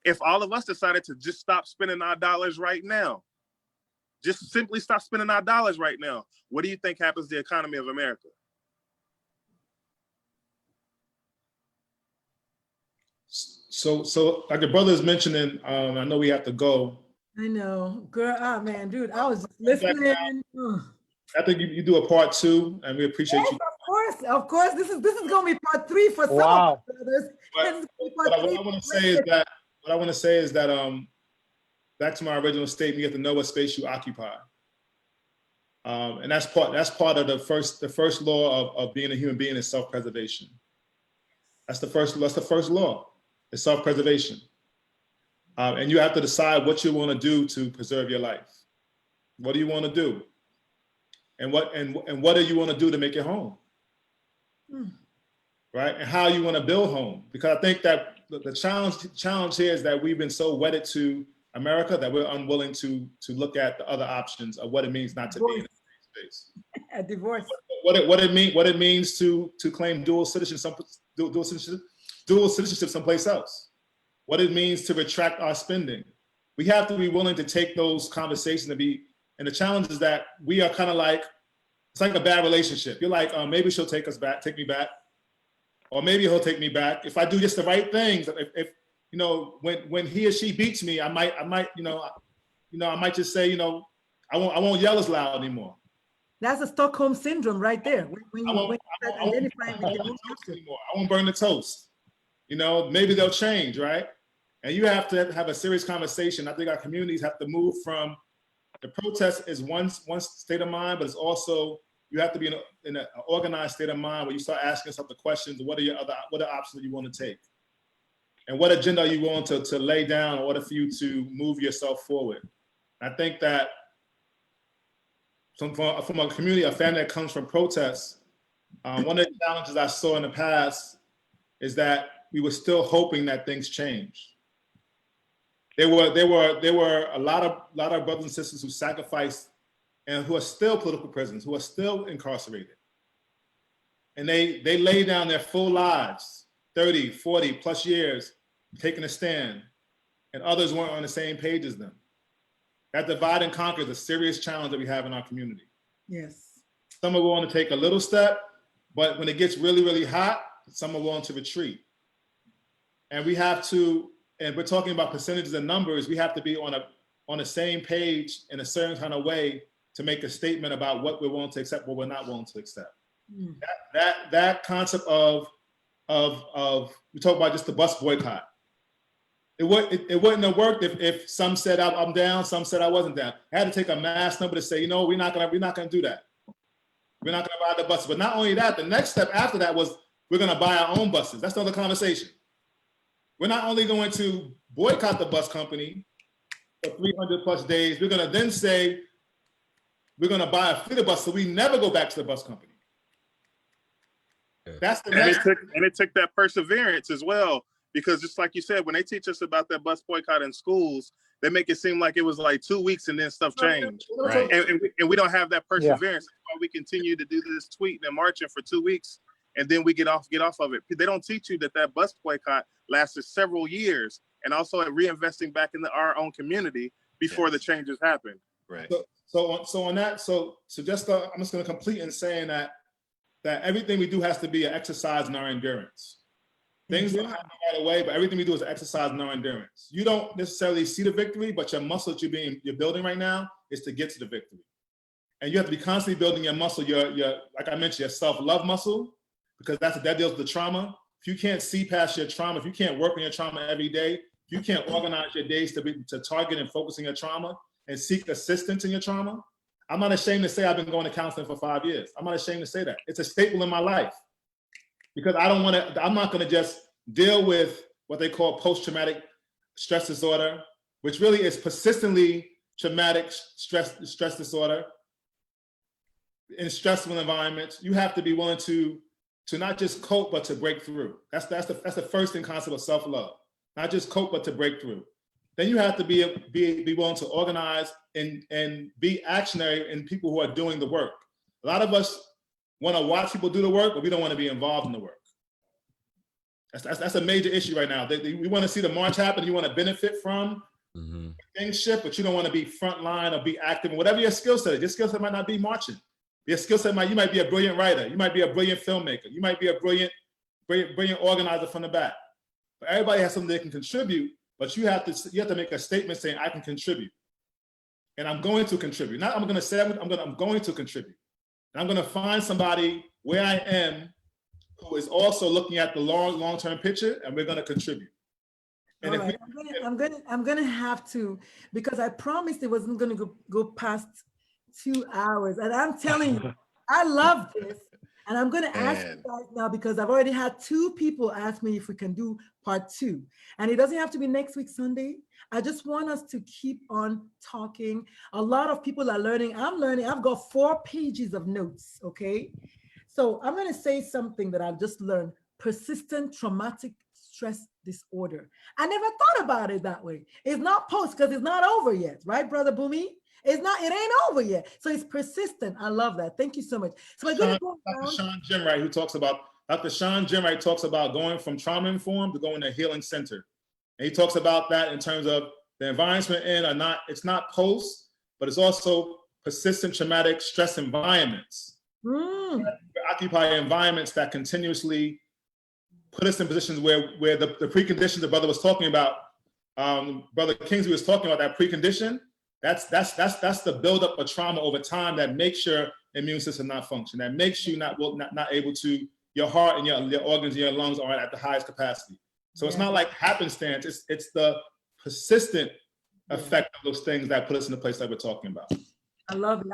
If all of us decided to just stop spending our dollars right now, just simply stop spending our dollars right now, what do you think happens to the economy of America? So like the brother is mentioning, I know we have to go. I know, girl. Man, dude, I was just listening. I think you do a part 2, and we appreciate you. Of course. This is going to be part 3 for some of us, brothers. What I want to say is that back to my original statement, you have to know what space you occupy, and that's part of the first law of being a human being is self-preservation. That's the first law. It's self-preservation, and you have to decide what you want to do to preserve your life. What do you want to do? And what do you want to do to make it home? Right? And how you want to build home? Because I think that the challenge here is that we've been so wedded to America that we're unwilling to look at the other options of what it means not to be in a space. A divorce. What it means to claim dual citizenship someplace else. What it means to retract our spending. We have to be willing to take those conversations and the challenge is that we are kind of like, it's like a bad relationship. You're like, maybe she'll take me back. Or maybe he'll take me back. If I do just the right things, if when he or she beats me, I might just say, I won't yell as loud anymore. That's a Stockholm syndrome right there. When you identify with your own anymore. I won't burn the toast. Maybe they'll change, right? And you have to have a serious conversation. I think our communities have to move from the protest is one state of mind, but it's also you have to be in an organized state of mind where you start asking yourself the questions: what are options you want to take, and what agenda are you willing to lay down in order for you to move yourself forward? I think that from a community, a family that comes from protests, one of the challenges I saw in the past is that we were still hoping that things change. There were a lot of brothers and sisters who sacrificed and who are still political prisoners, who are still incarcerated. And they lay down their full lives, 30, 40 plus years, taking a stand, and others weren't on the same page as them. That divide and conquer is a serious challenge that we have in our community. Yes. Some are willing to take a little step, but when it gets really, really hot, some are willing to retreat. And we have to, and we're talking about percentages and numbers, we have to be on the same page in a certain kind of way to make a statement about what we're willing to accept, what we're not willing to accept. That concept of we talk about just the bus boycott. It wouldn't have worked if some said I'm down, some said I wasn't down. I had to take a mass number to say, we're not gonna do that. We're not gonna buy the buses. But not only that, the next step after that was we're gonna buy our own buses. That's another conversation. We're not only going to boycott the bus company for 300 plus days, we're gonna then say we're gonna buy a fleet of buses so we never go back to the bus company. That's the next. And it took that perseverance as well, because just like you said, when they teach us about that bus boycott in schools, they make it seem like it was like 2 weeks and then stuff changed. Right. And we don't have that perseverance. Yeah. That's why we continue to do this tweeting and marching for 2 weeks, and then we get off of it. They don't teach you that bus boycott lasted several years, and also at reinvesting back in our own community before the changes happened. Right. So on that, I'm just going to complete in saying that everything we do has to be an exercise in our endurance. Things don't happen right away, but everything we do is an exercise in our endurance. You don't necessarily see the victory, but your muscle that you're building right now is to get to the victory. And you have to be constantly building your muscle, your like I mentioned, your self-love muscle, because that deals with the trauma. If you can't see past your trauma, if you can't work on your trauma every day, if you can't organize your days to target and focus on your trauma and seek assistance in your trauma, I'm not ashamed to say I've been going to counseling for 5 years. I'm not ashamed to say that. It's a staple in my life because I'm not going to just deal with what they call post-traumatic stress disorder, which really is persistently traumatic stress disorder in stressful environments. You have to be willing to not just cope, but to break through. That's the first thing concept of self-love. Not just cope, but to break through. Then you have to be willing to organize and be actionary in people who are doing the work. A lot of us want to watch people do the work, but we don't want to be involved in the work. That's a major issue right now. We want to see the march happen. You want to benefit from things shift, but you don't want to be front line or be active. Whatever your skill set is, your skill set might not be marching. Your skill set you might be a brilliant writer. You might be a brilliant filmmaker. You might be a brilliant organizer from the back. But everybody has something they can contribute, but you have to make a statement saying, I can contribute. And I'm going to contribute. Not I'm going to say, I'm going to contribute. And I'm going to find somebody where I am who is also looking at the long-term picture, and we're going to contribute. And all right. I'm gonna have to, because I promised it wasn't gonna go past 2 hours. And I'm telling you, I love this. And I'm gonna ask you guys now, because I've already had 2 people ask me if we can do part 2. And it doesn't have to be next week, Sunday. I just want us to keep on talking. A lot of people are learning. I'm learning. I've got 4 pages of notes, okay? So I'm gonna say something that I've just learned: persistent traumatic stress disorder. I never thought about it that way. It's not post because it's not over yet, right, Brother Bumi? It ain't over yet. So it's persistent. I love that. Thank you so much. So we're gonna go Dr. Sean Jimwright, Dr. Sean Jimwright talks about going from trauma informed to going to healing center. And he talks about that in terms of the environments we're in it's not post, but it's also persistent traumatic stress environments. We occupy environments that continuously put us in positions where the preconditions the brother was talking about, Brother Kingsley was talking about, that precondition, that's the buildup of trauma over time that makes your immune system not function, that makes you not able to, your heart and your organs and your lungs aren't at the highest capacity. So it's not like happenstance, it's the persistent effect of those things that put us in the place that we're talking about. I love it.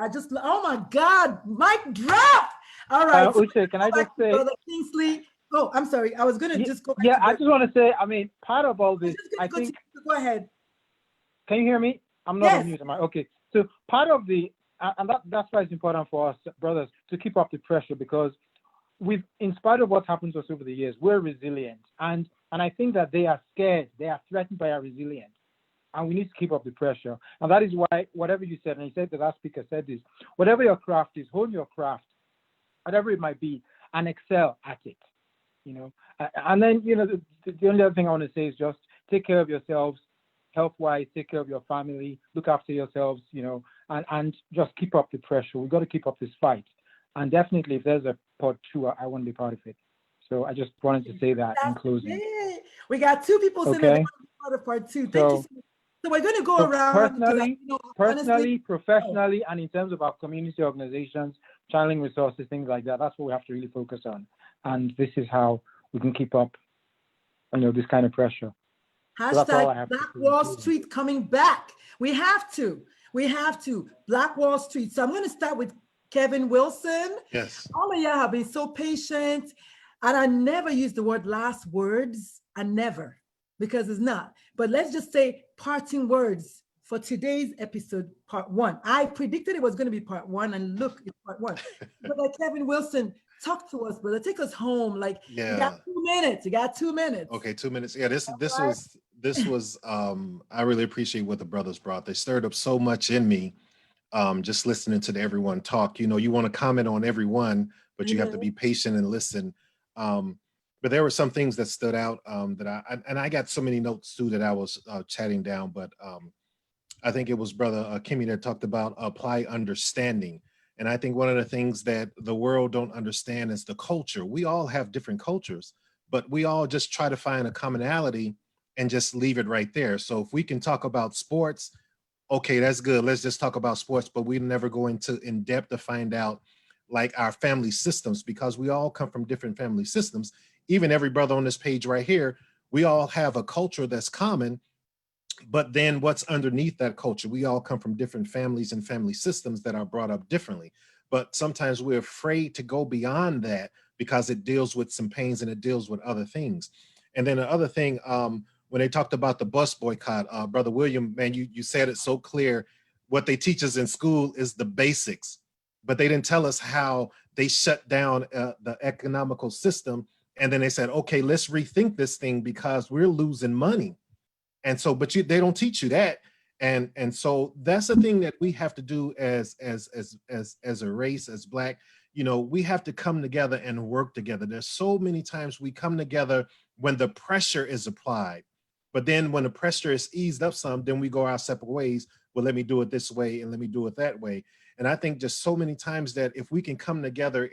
Oh my God, mic drop. All right. Uche, can I just say, Brother Kingsley. Oh, I'm sorry. I was going to just go back. Yeah, I just want to say, I mean, part of all this, I think. Go ahead. Can you hear me? I'm not on mute. Okay. So part of and that's why it's important for us, brothers, to keep up the pressure, because in spite of what happened to us over the years, we're resilient. And I think that they are scared. They are threatened by our resilience. And we need to keep up the pressure. And that is why, whatever you said, and you said the last speaker said this, whatever your craft is, hone your craft, whatever it might be, and excel at it. And then, the only other thing I want to say is just take care of yourselves, health-wise, take care of your family, look after yourselves, and just keep up the pressure. We've got to keep up this fight. And definitely, if there's a part 2, I want to be part of it. So I just wanted to say that in closing. We got 2 people saying that they want to be part of part 2. Thank you so much. So we're going to go around. Personally, professionally, and in terms of our community organizations, channeling resources, things like that, that's what we have to really focus on. And this is how we can keep up, this kind of pressure. Hashtag Black Wall Street coming back. We have to. Black Wall Street. So I'm going to start with Kevin Wilson. Yes. All of y'all have been so patient. And I never use the word last words. I never, because it's not. But let's just say parting words for today's episode, part 1. I predicted it was going to be part 1, and look, it's part 1. But Kevin Wilson, talk to us, brother. Take us home. You got 2 minutes. You got 2 minutes. Okay, 2 minutes. Yeah, this was I really appreciate what the brothers brought. They stirred up so much in me. Just listening to everyone talk. You want to comment on everyone, but you have to be patient and listen. But there were some things that stood out that I got so many notes too that I was chatting down. But I think it was Brother Kimmy that talked about apply understanding. And I think one of the things that the world don't understand is the culture. We all have different cultures, but we all just try to find a commonality and just leave it right there. So if we can talk about sports, okay, that's good. Let's just talk about sports, but we never go into in depth to find out like our family systems, because we all come from different family systems. Even every brother on this page right here, we all have a culture that's common, But then what's underneath that culture? We all come from different families and family systems that are brought up differently. But sometimes we're afraid to go beyond that because it deals with some pains and it deals with other things. And then the other thing, when they talked about the bus boycott, Brother William, man, you said it so clear. What they teach us in school is the basics, but they didn't tell us how they shut down the economical system. And then they said, okay, let's rethink this thing because we're losing money. And so, but they don't teach you that. And so that's the thing that we have to do as a race, as Black. You know, we have to come together and work together. There's so many times we come together when the pressure is applied, but then when the pressure is eased up some, then we go our separate ways. Well, let me do it this way and let me do it that way. And I think just so many times that if we can come together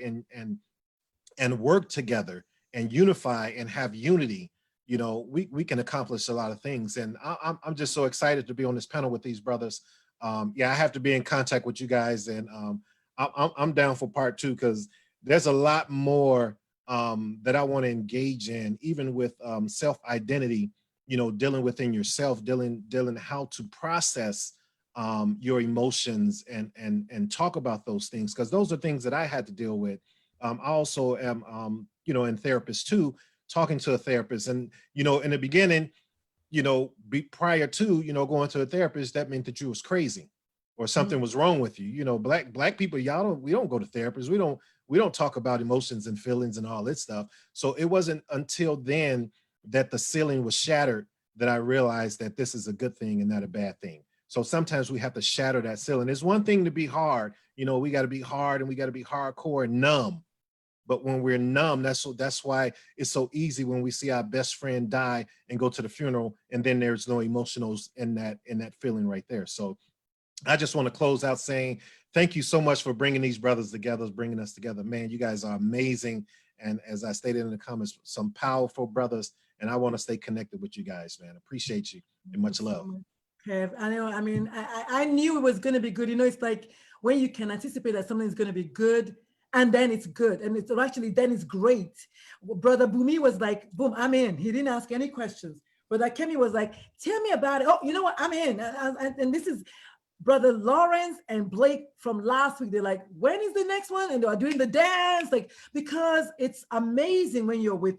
and work together and unify and have unity, you know, we can accomplish a lot of things. And I'm just so excited to be on this panel with these brothers. Yeah, I have to be in contact with you guys, and I'm down for part 2 because there's a lot more that I want to engage in, even with self-identity, you know, dealing within yourself, dealing how to process your emotions and talk about those things, because those are things that I had to deal with. I also am, you know, in therapist too, talking to a therapist. And, you know, in the beginning, you know, prior to, you know, going to a therapist, that meant that you was crazy or something was wrong with you. You know, black people, we don't go to therapists. We don't talk about emotions and feelings and all this stuff. So it wasn't until then that the ceiling was shattered that I realized that this is a good thing and not a bad thing. So sometimes we have to shatter that ceiling. It's one thing to be hard. You know, we got to be hard and we got to be hardcore and numb. But when we're numb, that's why it's so easy when we see our best friend die and go to the funeral, and then there's no emotionals in that feeling right there. So I just want to close out saying thank you so much for bringing these brothers together, bringing us together. Man, you guys are amazing. And as I stated in the comments, some powerful brothers, and I want to stay connected with you guys, man. Appreciate you and much love. Kev, I know, I mean, I knew it was going to be good. You know, it's like when you can anticipate that something's going to be good, and then it's good, and it's actually, then it's great. Brother Bumi was like, boom, I'm in. He didn't ask any questions. Brother Kemi was like, tell me about it. Oh, you know what, I'm in. And this is Brother Lawrence and Blake from last week. They're like, when is the next one? And they are doing the dance, like, because it's amazing when you're with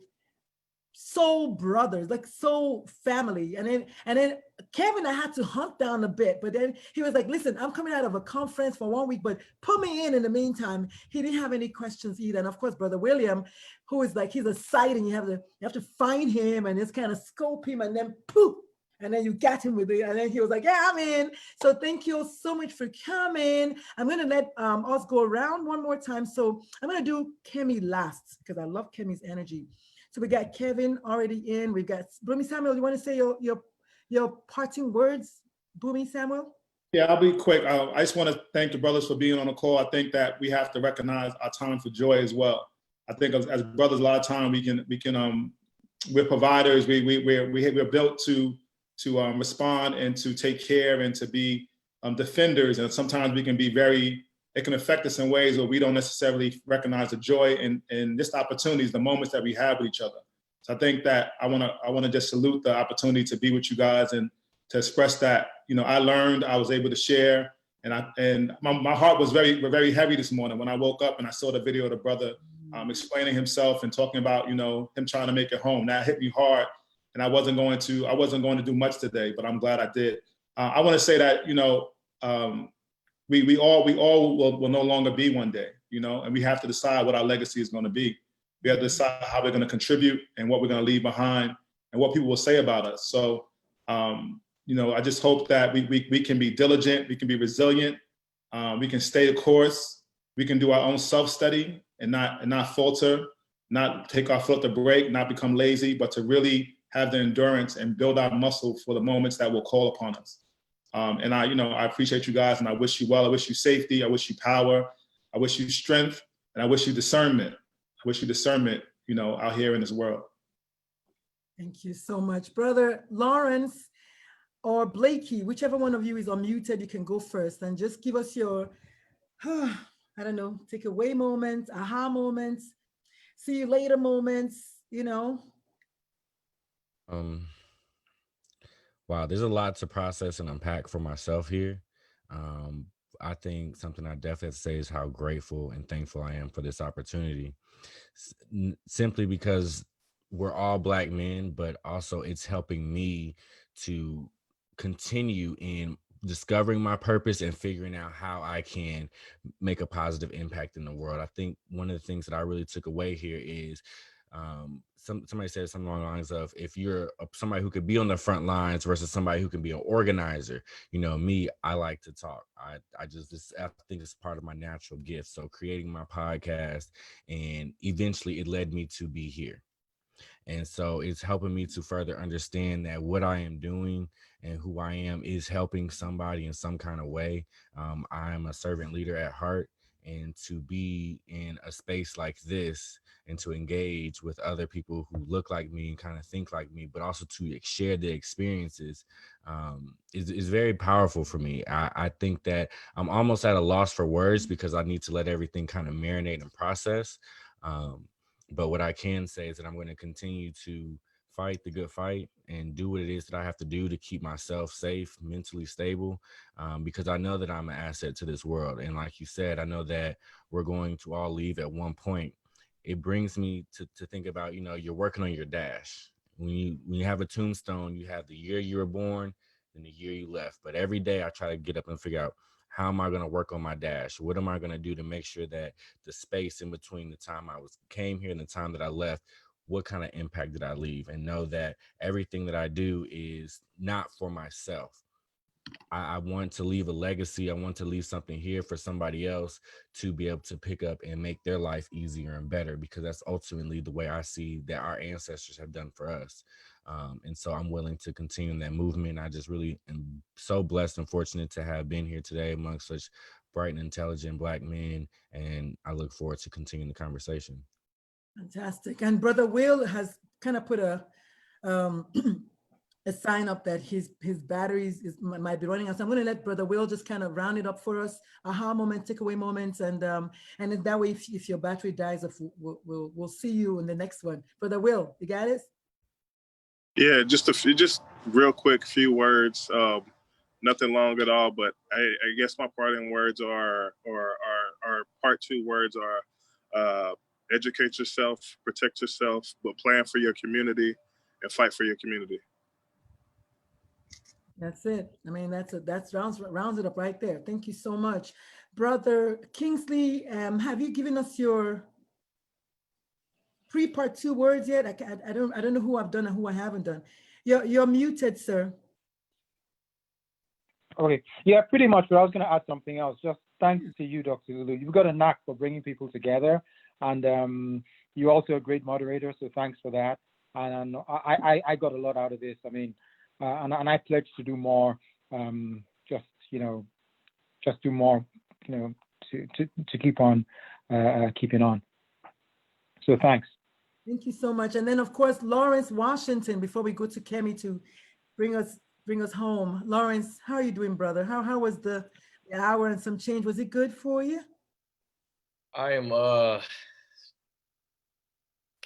soul brothers, like soul family. And then Kevin, I had to hunt down a bit, but then he was like, listen, I'm coming out of a conference for 1 week, but put me in the meantime. He didn't have any questions either. And of course, Brother William, who is like, he's a sighting. You have to find him and just kind of scope him, and then poof, and then you got him with it. And then he was like, yeah, I'm in. So thank you so much for coming. I'm going to let us go around one more time. So I'm going to do Kemi last because I love Kemi's energy. So we got Kevin already in. We got Bumi Samuel. You want to say your parting words, Bumi Samuel? Yeah, I'll be quick. I just want to thank the brothers for being on the call. I think that we have to recognize our time for joy as well. I think as brothers, a lot of time we're providers. We're built to respond and to take care and to be defenders. And sometimes we can be it can affect us in ways where we don't necessarily recognize the joy and just opportunities, the moments that we have with each other. So I think that I want to just salute the opportunity to be with you guys and to express that, you know, I learned, I was able to share, and my heart was very heavy this morning when I woke up and I saw the video of the brother explaining himself and talking about, you know, him trying to make it home. That hit me hard, and I wasn't going to do much today, but I'm glad I did. I want to say that, you know, we all will no longer be one day, you know, and we have to decide what our legacy is going to be. We have to decide how we're going to contribute and what we're going to leave behind and what people will say about us. So, you know, I just hope that we can be diligent, we can be resilient, we can stay the course, we can do our own self-study and not falter, not take our foot off the brake, not become lazy, but to really have the endurance and build our muscle for the moments that will call upon us. And I appreciate you guys, and I wish you well. I wish you safety. I wish you power. I wish you strength, and I wish you discernment. I wish you discernment, you know, out here in this world. Thank you so much, Brother Lawrence or Blakey, whichever one of you is unmuted, you can go first and just give us your, I don't know, take away moments, aha moments, see you later moments, you know. Wow, there's a lot to process and unpack for myself here. Um, I think something I definitely have to say is how grateful and thankful I am for this opportunity. Simply because we're all Black men, but also it's helping me to continue in discovering my purpose and figuring out how I can make a positive impact in the world. I think one of the things that I really took away here is somebody said something along the lines of, if you're somebody who could be on the front lines versus somebody who can be an organizer. Me, I like to talk. I think it's part of my natural gift. So creating my podcast, and eventually it led me to be here. And so it's helping me to further understand that what I am doing and who I am is helping somebody in some kind of way. I am a servant leader at heart, and to be in a space like this and to engage with other people who look like me and kind of think like me, but also to share their experiences is very powerful for me. I think that I'm almost at a loss for words because I need to let everything kind of marinate and process. But what I can say is that I'm going to continue to fight the good fight and do what it is that I have to do to keep myself safe, mentally stable, because I know that I'm an asset to this world. And like you said, I know that we're going to all leave at one point. It brings me to think about, you're working on your dash. When you have a tombstone, you have the year you were born and the year you left. But every day I try to get up and figure out, how am I going to work on my dash? What am I going to do to make sure that the space in between the time I came here and the time that I left, what kind of impact did I leave? And know that everything that I do is not for myself. I want to leave a legacy. I want to leave something here for somebody else to be able to pick up and make their life easier and better, because that's ultimately the way I see that our ancestors have done for us. And so I'm willing to continue in that movement. I just really am so blessed and fortunate to have been here today amongst such bright and intelligent Black men. And I look forward to continuing the conversation. Fantastic. And Brother Will has kind of put a a sign up that his batteries might be running out. So I'm going to let Brother Will just kind of round it up for us. Aha moment, takeaway moments, and then that way, if your battery dies, we'll see you in the next one. Brother Will, you got it? Yeah, just real quick, few words. Nothing long at all, but I guess my parting words are, or part two words are, educate yourself, protect yourself, but plan for your community and fight for your community. That's it. I mean, that's rounds it up right there. Thank you so much. Brother Kingsley, have you given us your part two words yet? I don't know who I've done and who I haven't done. You're muted, sir. Okay. Yeah, pretty much. But I was going to add something else. Just thanks to you, Dr. Lulu. You've got a knack for bringing people together, and you're also a great moderator. So thanks for that. And I got a lot out of this. I mean, and I pledge to do more. Just do more. To keep on keeping on. So thanks. Thank you so much. And then, of course, Lawrence Washington, before we go to Kemi to bring us home. Lawrence, how are you doing, brother? How was the hour and some change? Was it good for you? I am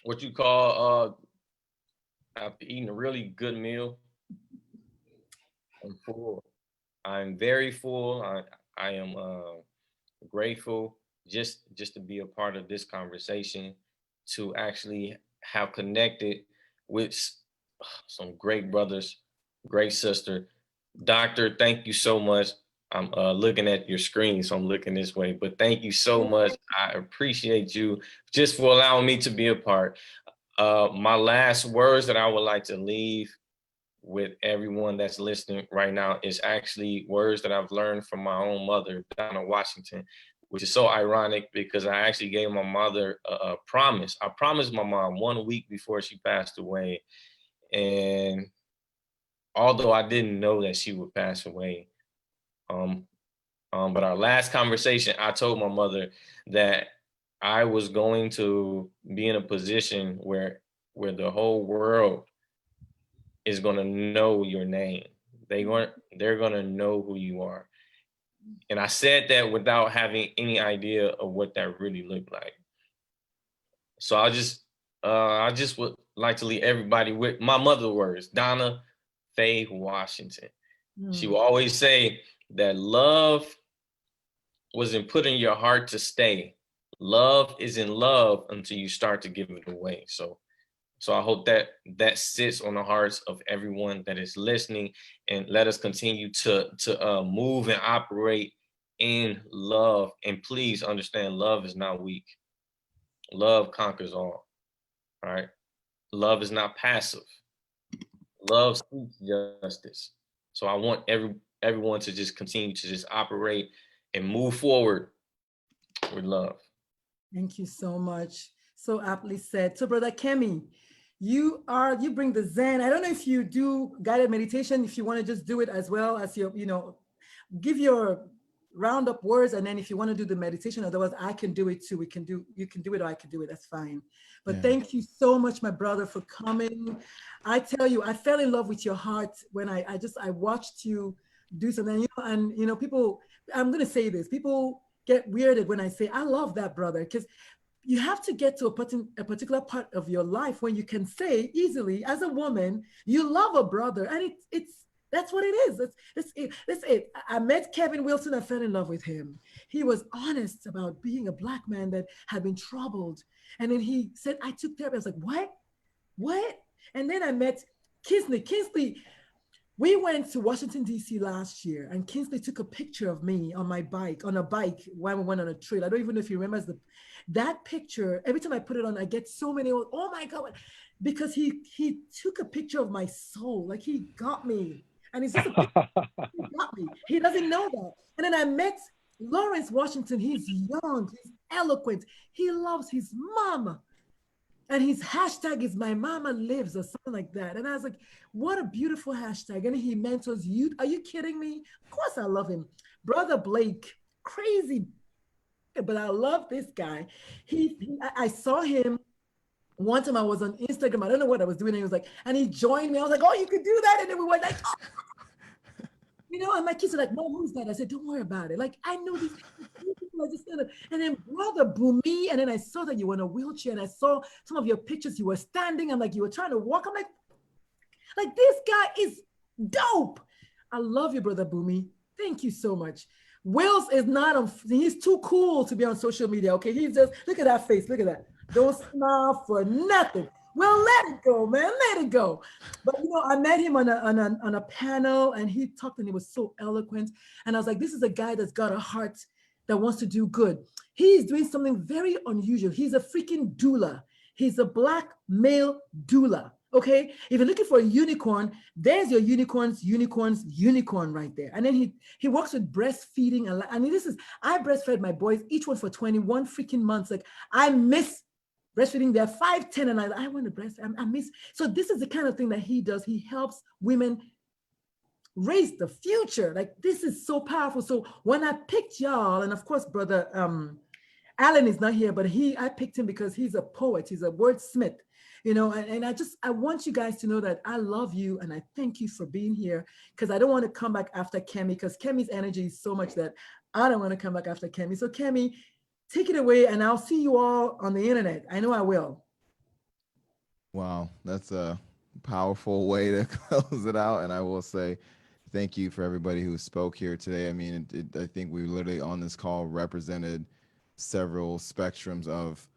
what you call after eating a really good meal. I'm full. I'm very full. I am grateful just to be a part of this conversation, to actually have connected with some great brothers, great sister. Doctor, thank you so much. I'm looking at your screen, so I'm looking this way, but thank you so much. I appreciate you just for allowing me to be a part. My last words that I would like to leave with everyone that's listening right now is actually words that I've learned from my own mother, Donna Washington, which is so ironic because I actually gave my mother a promise. I promised my mom 1 week before she passed away. And although I didn't know that she would pass away, but our last conversation, I told my mother that I was going to be in a position where the whole world is going to know your name. They're going to know who you are. And I said that without having any idea of what that really looked like. So I just would like to leave everybody with my mother's words. Donna, Faye Washington. She Mm. will always say that love wasn't put in your heart to stay. Love is in love until you start to give it away. So I hope that that sits on the hearts of everyone that is listening, and let us continue to move and operate in love. And please understand, love is not weak. Love conquers all. All right. Love is not passive. Love seeks justice. So I want everyone to just continue to just operate and move forward with love. Thank you so much. So aptly said. So Brother Kemi, you bring the Zen. I don't know if you do guided meditation, if you want to just do it as well as your, give your roundup words, and then if you want to do the meditation, otherwise I can do it too. You can do it or I can do it, that's fine. But thank you so much, my brother, for coming. I tell you, I fell in love with your heart when I watched you do something, people, I'm going to say this, people get weirded when I say, I love that brother, because you have to get to a particular part of your life when you can say easily, as a woman, you love a brother, and that's what it is. That's it. I met Kevin Wilson. I fell in love with him. He was honest about being a Black man that had been troubled. And then he said, I took therapy. I was like, what? And then I met Kinsley. Kinsley, we went to Washington, D.C. last year, and Kinsley took a picture of me on a bike when we went on a trail. I don't even know if he remembers that picture. Every time I put it on, I get so many, oh my God, because he took a picture of my soul. Like, he got me. And it's just he got me. He doesn't know that. And then I met Lawrence Washington. He's young, he's eloquent. He loves his mama. And his hashtag is "My Mama Lives" or something like that. And I was like, what a beautiful hashtag. And he mentors youth. Are you kidding me? Of course I love him. Brother Blake, crazy, but I love this guy. I saw him one time. I was on Instagram. I don't know what I was doing. And he was like, and he joined me. I was like, oh, you could do that. And then we went like, oh. And my kids are like, Mom, who's that? I said, don't worry about it. Like, I know these people are just gonna. And then Brother Bumi, and then I saw that you were in a wheelchair, and I saw some of your pictures. You were standing, and like you were trying to walk. I'm like this guy is dope. I love you, Brother Bumi. Thank you so much. Wills is not on. He's too cool to be on social media. Okay, he's just, look at that face. Look at that. Don't smile for nothing. Well, let it go, man. Let it go. But I met him on a panel, and he talked, and he was so eloquent. And I was like, this is a guy that's got a heart that wants to do good. He's doing something very unusual. He's a freaking doula. He's a Black male doula. Okay. If you're looking for a unicorn, there's your unicorn right there. And then he works with breastfeeding. I breastfed my boys, each one for 21 freaking months. Like, I miss breastfeeding. They're 5, 10, and I want to breastfeed. I miss. So this is the kind of thing that he does. He helps women raise the future. Like, this is so powerful. So when I picked y'all, and of course, Brother Alan is not here, but I picked him because he's a poet. He's a wordsmith, and I want you guys to know that I love you, and I thank you for being here, because I don't want to come back after Kemi, because Kemi's energy is so much that I don't want to come back after Kemi. So Kemi, take it away, and I'll see you all on the internet. I know I will. Wow, that's a powerful way to close it out. And I will say thank you for everybody who spoke here today. I mean, I think we literally on this call represented several spectrums of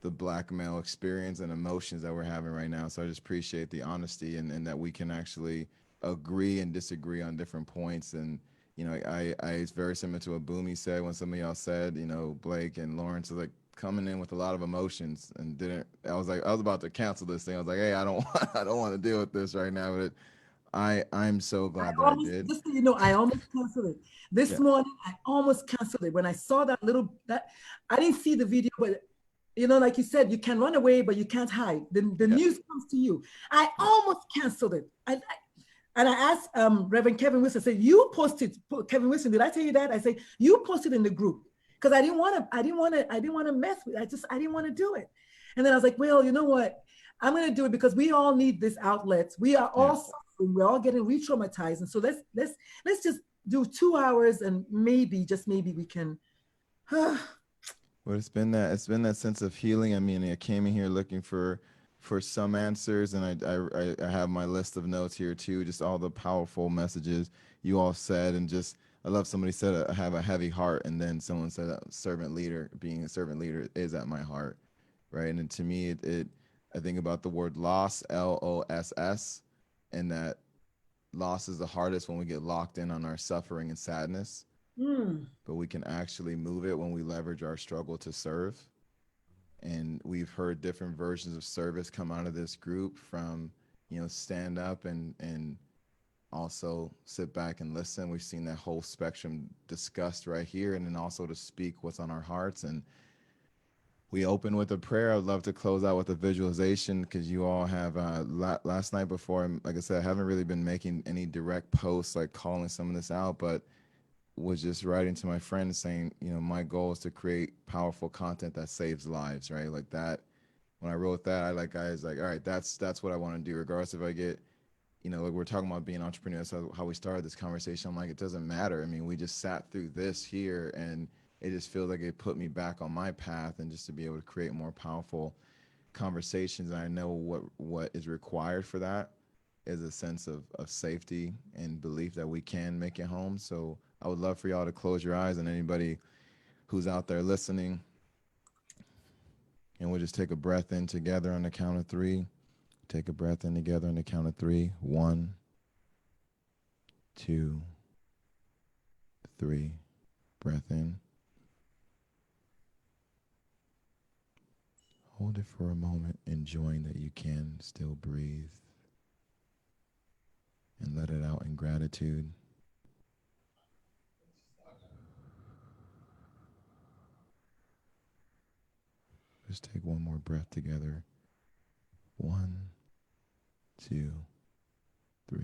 the Black male experience and emotions that we're having right now. So I just appreciate the honesty and that we can actually agree and disagree on different points. And it's very similar to what Bumi said when some of y'all said, Blake and Lawrence are like coming in with a lot of emotions, and I was about to cancel this thing. I was like, hey, I don't want to deal with this right now. But I'm so glad I did. Just so you know, I almost canceled it. This morning, I almost canceled it. When I saw that I didn't see the video, but like you said, you can run away, but you can't hide. The news comes to you. I almost canceled it. And I asked Reverend Kevin Wilson, I said, you posted, Kevin Wilson, did I tell you that? I said, you posted in the group, because I didn't want to mess with it. I didn't want to do it. And then I was like, well, you know what? I'm going to do it because we all need this outlet. We are all suffering. We're all getting re-traumatized. And so let's just do 2 hours, and just maybe we can. Well, it's been that sense of healing. I mean, I came in here looking for for some answers, and I have my list of notes here too, just all the powerful messages you all said, and just I love somebody said I have a heavy heart, and then someone said servant leader, being a servant leader is at my heart, right? And to me, I think about the word loss, LOSS, and that loss is the hardest when we get locked in on our suffering and sadness, but we can actually move it when we leverage our struggle to serve. And we've heard different versions of service come out of this group, from, stand up and also sit back and listen. We've seen that whole spectrum discussed right here, and then also to speak what's on our hearts. And we open with a prayer. I'd love to close out with a visualization, because you all have last night before, like I said, I haven't really been making any direct posts like calling some of this out, but was just writing to my friends saying, my goal is to create powerful content that saves lives, right? Like that. When I wrote that, all right, that's what I want to do, regardless if I get, like we're talking about being entrepreneurs. That's how we started this conversation. I'm like, it doesn't matter. I mean, we just sat through this here, and it just feels like it put me back on my path, and just to be able to create more powerful conversations. And I know what is required for that is a sense of safety and belief that we can make it home. So I would love for y'all to close your eyes, and anybody who's out there listening, and we'll just take a breath in together on the count of 3. Take a breath in together on the count of 3. 1, 2, 3. Breath in. Hold it for a moment, enjoying that you can still breathe, and let it out in gratitude. Just take one more breath together. 1, 2, 3.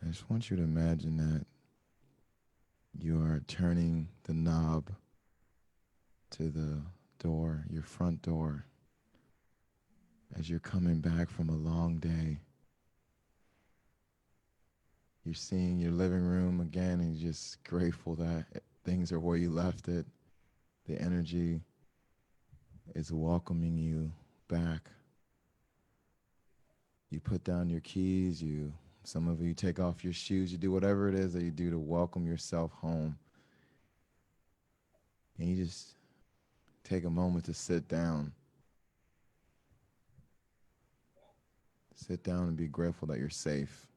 I just want you to imagine that you are turning the knob to the door, your front door, as you're coming back from a long day. You're seeing your living room again, and you're just grateful that things are where you left it. The energy is welcoming you back. You put down your keys, some of you take off your shoes, you do whatever it is that you do to welcome yourself home. And you just take a moment to sit down. Sit down and be grateful that you're safe,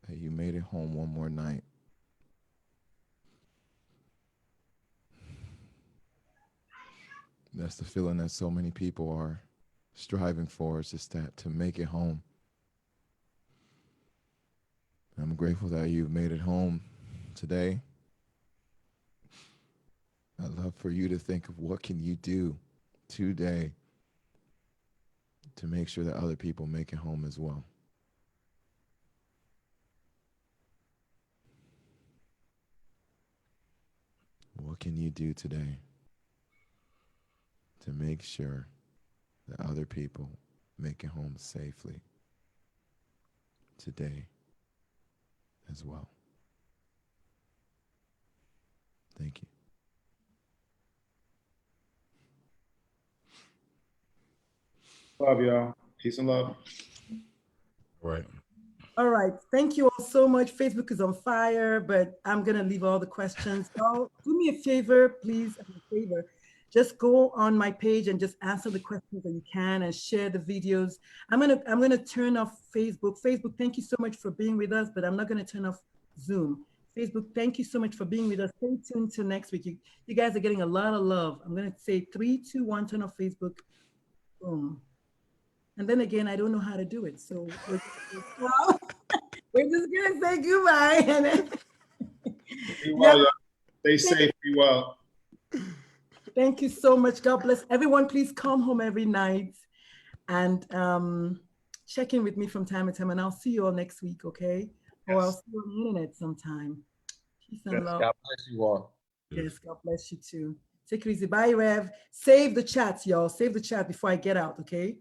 that you made it home one more night. That's the feeling that so many people are striving for, is just that, to make it home. I'm grateful that you've made it home today. I'd love for you to think of what can you do today to make sure that other people make it home as well. What can you do today to make sure that other people make it home safely today as well? Thank you. Love y'all. Peace and love. Right. All right. Thank you all so much. Facebook is on fire, but I'm going to leave all the questions. So do me a favor, please. Just go on my page and just answer the questions that you can, and share the videos. I'm gonna turn off Facebook. Facebook, thank you so much for being with us, but I'm not gonna turn off Zoom. Facebook, thank you so much for being with us. Stay tuned till next week. You guys are getting a lot of love. I'm gonna say 3, 2, 1, turn off Facebook. Boom. And then again, I don't know how to do it. So we're just gonna say goodbye. And then Be well, y'all. Stay safe. Be well. Thank you so much. God bless everyone. Please come home every night and check in with me from time to time. And I'll see you all next week, okay? Yes. Or I'll see you on the internet sometime. Peace and love. God bless you all. Yes, God bless you too. Take it easy. Bye, Rev. Save the chat, y'all. Save the chat before I get out, okay?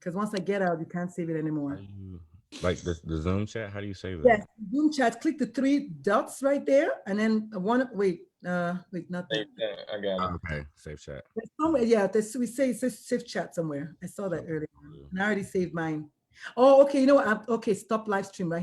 because once I get out, you can't save it How anymore. do you, like the Zoom chat? How do you save that? Yes, Zoom chat, click the 3 dots right there, and then wait, not that. I got it. Okay, save chat. There's somewhere, yeah, we say it says save chat somewhere. I saw that earlier, and I already saved mine. Oh, okay, you know what? Okay, stop live stream right here.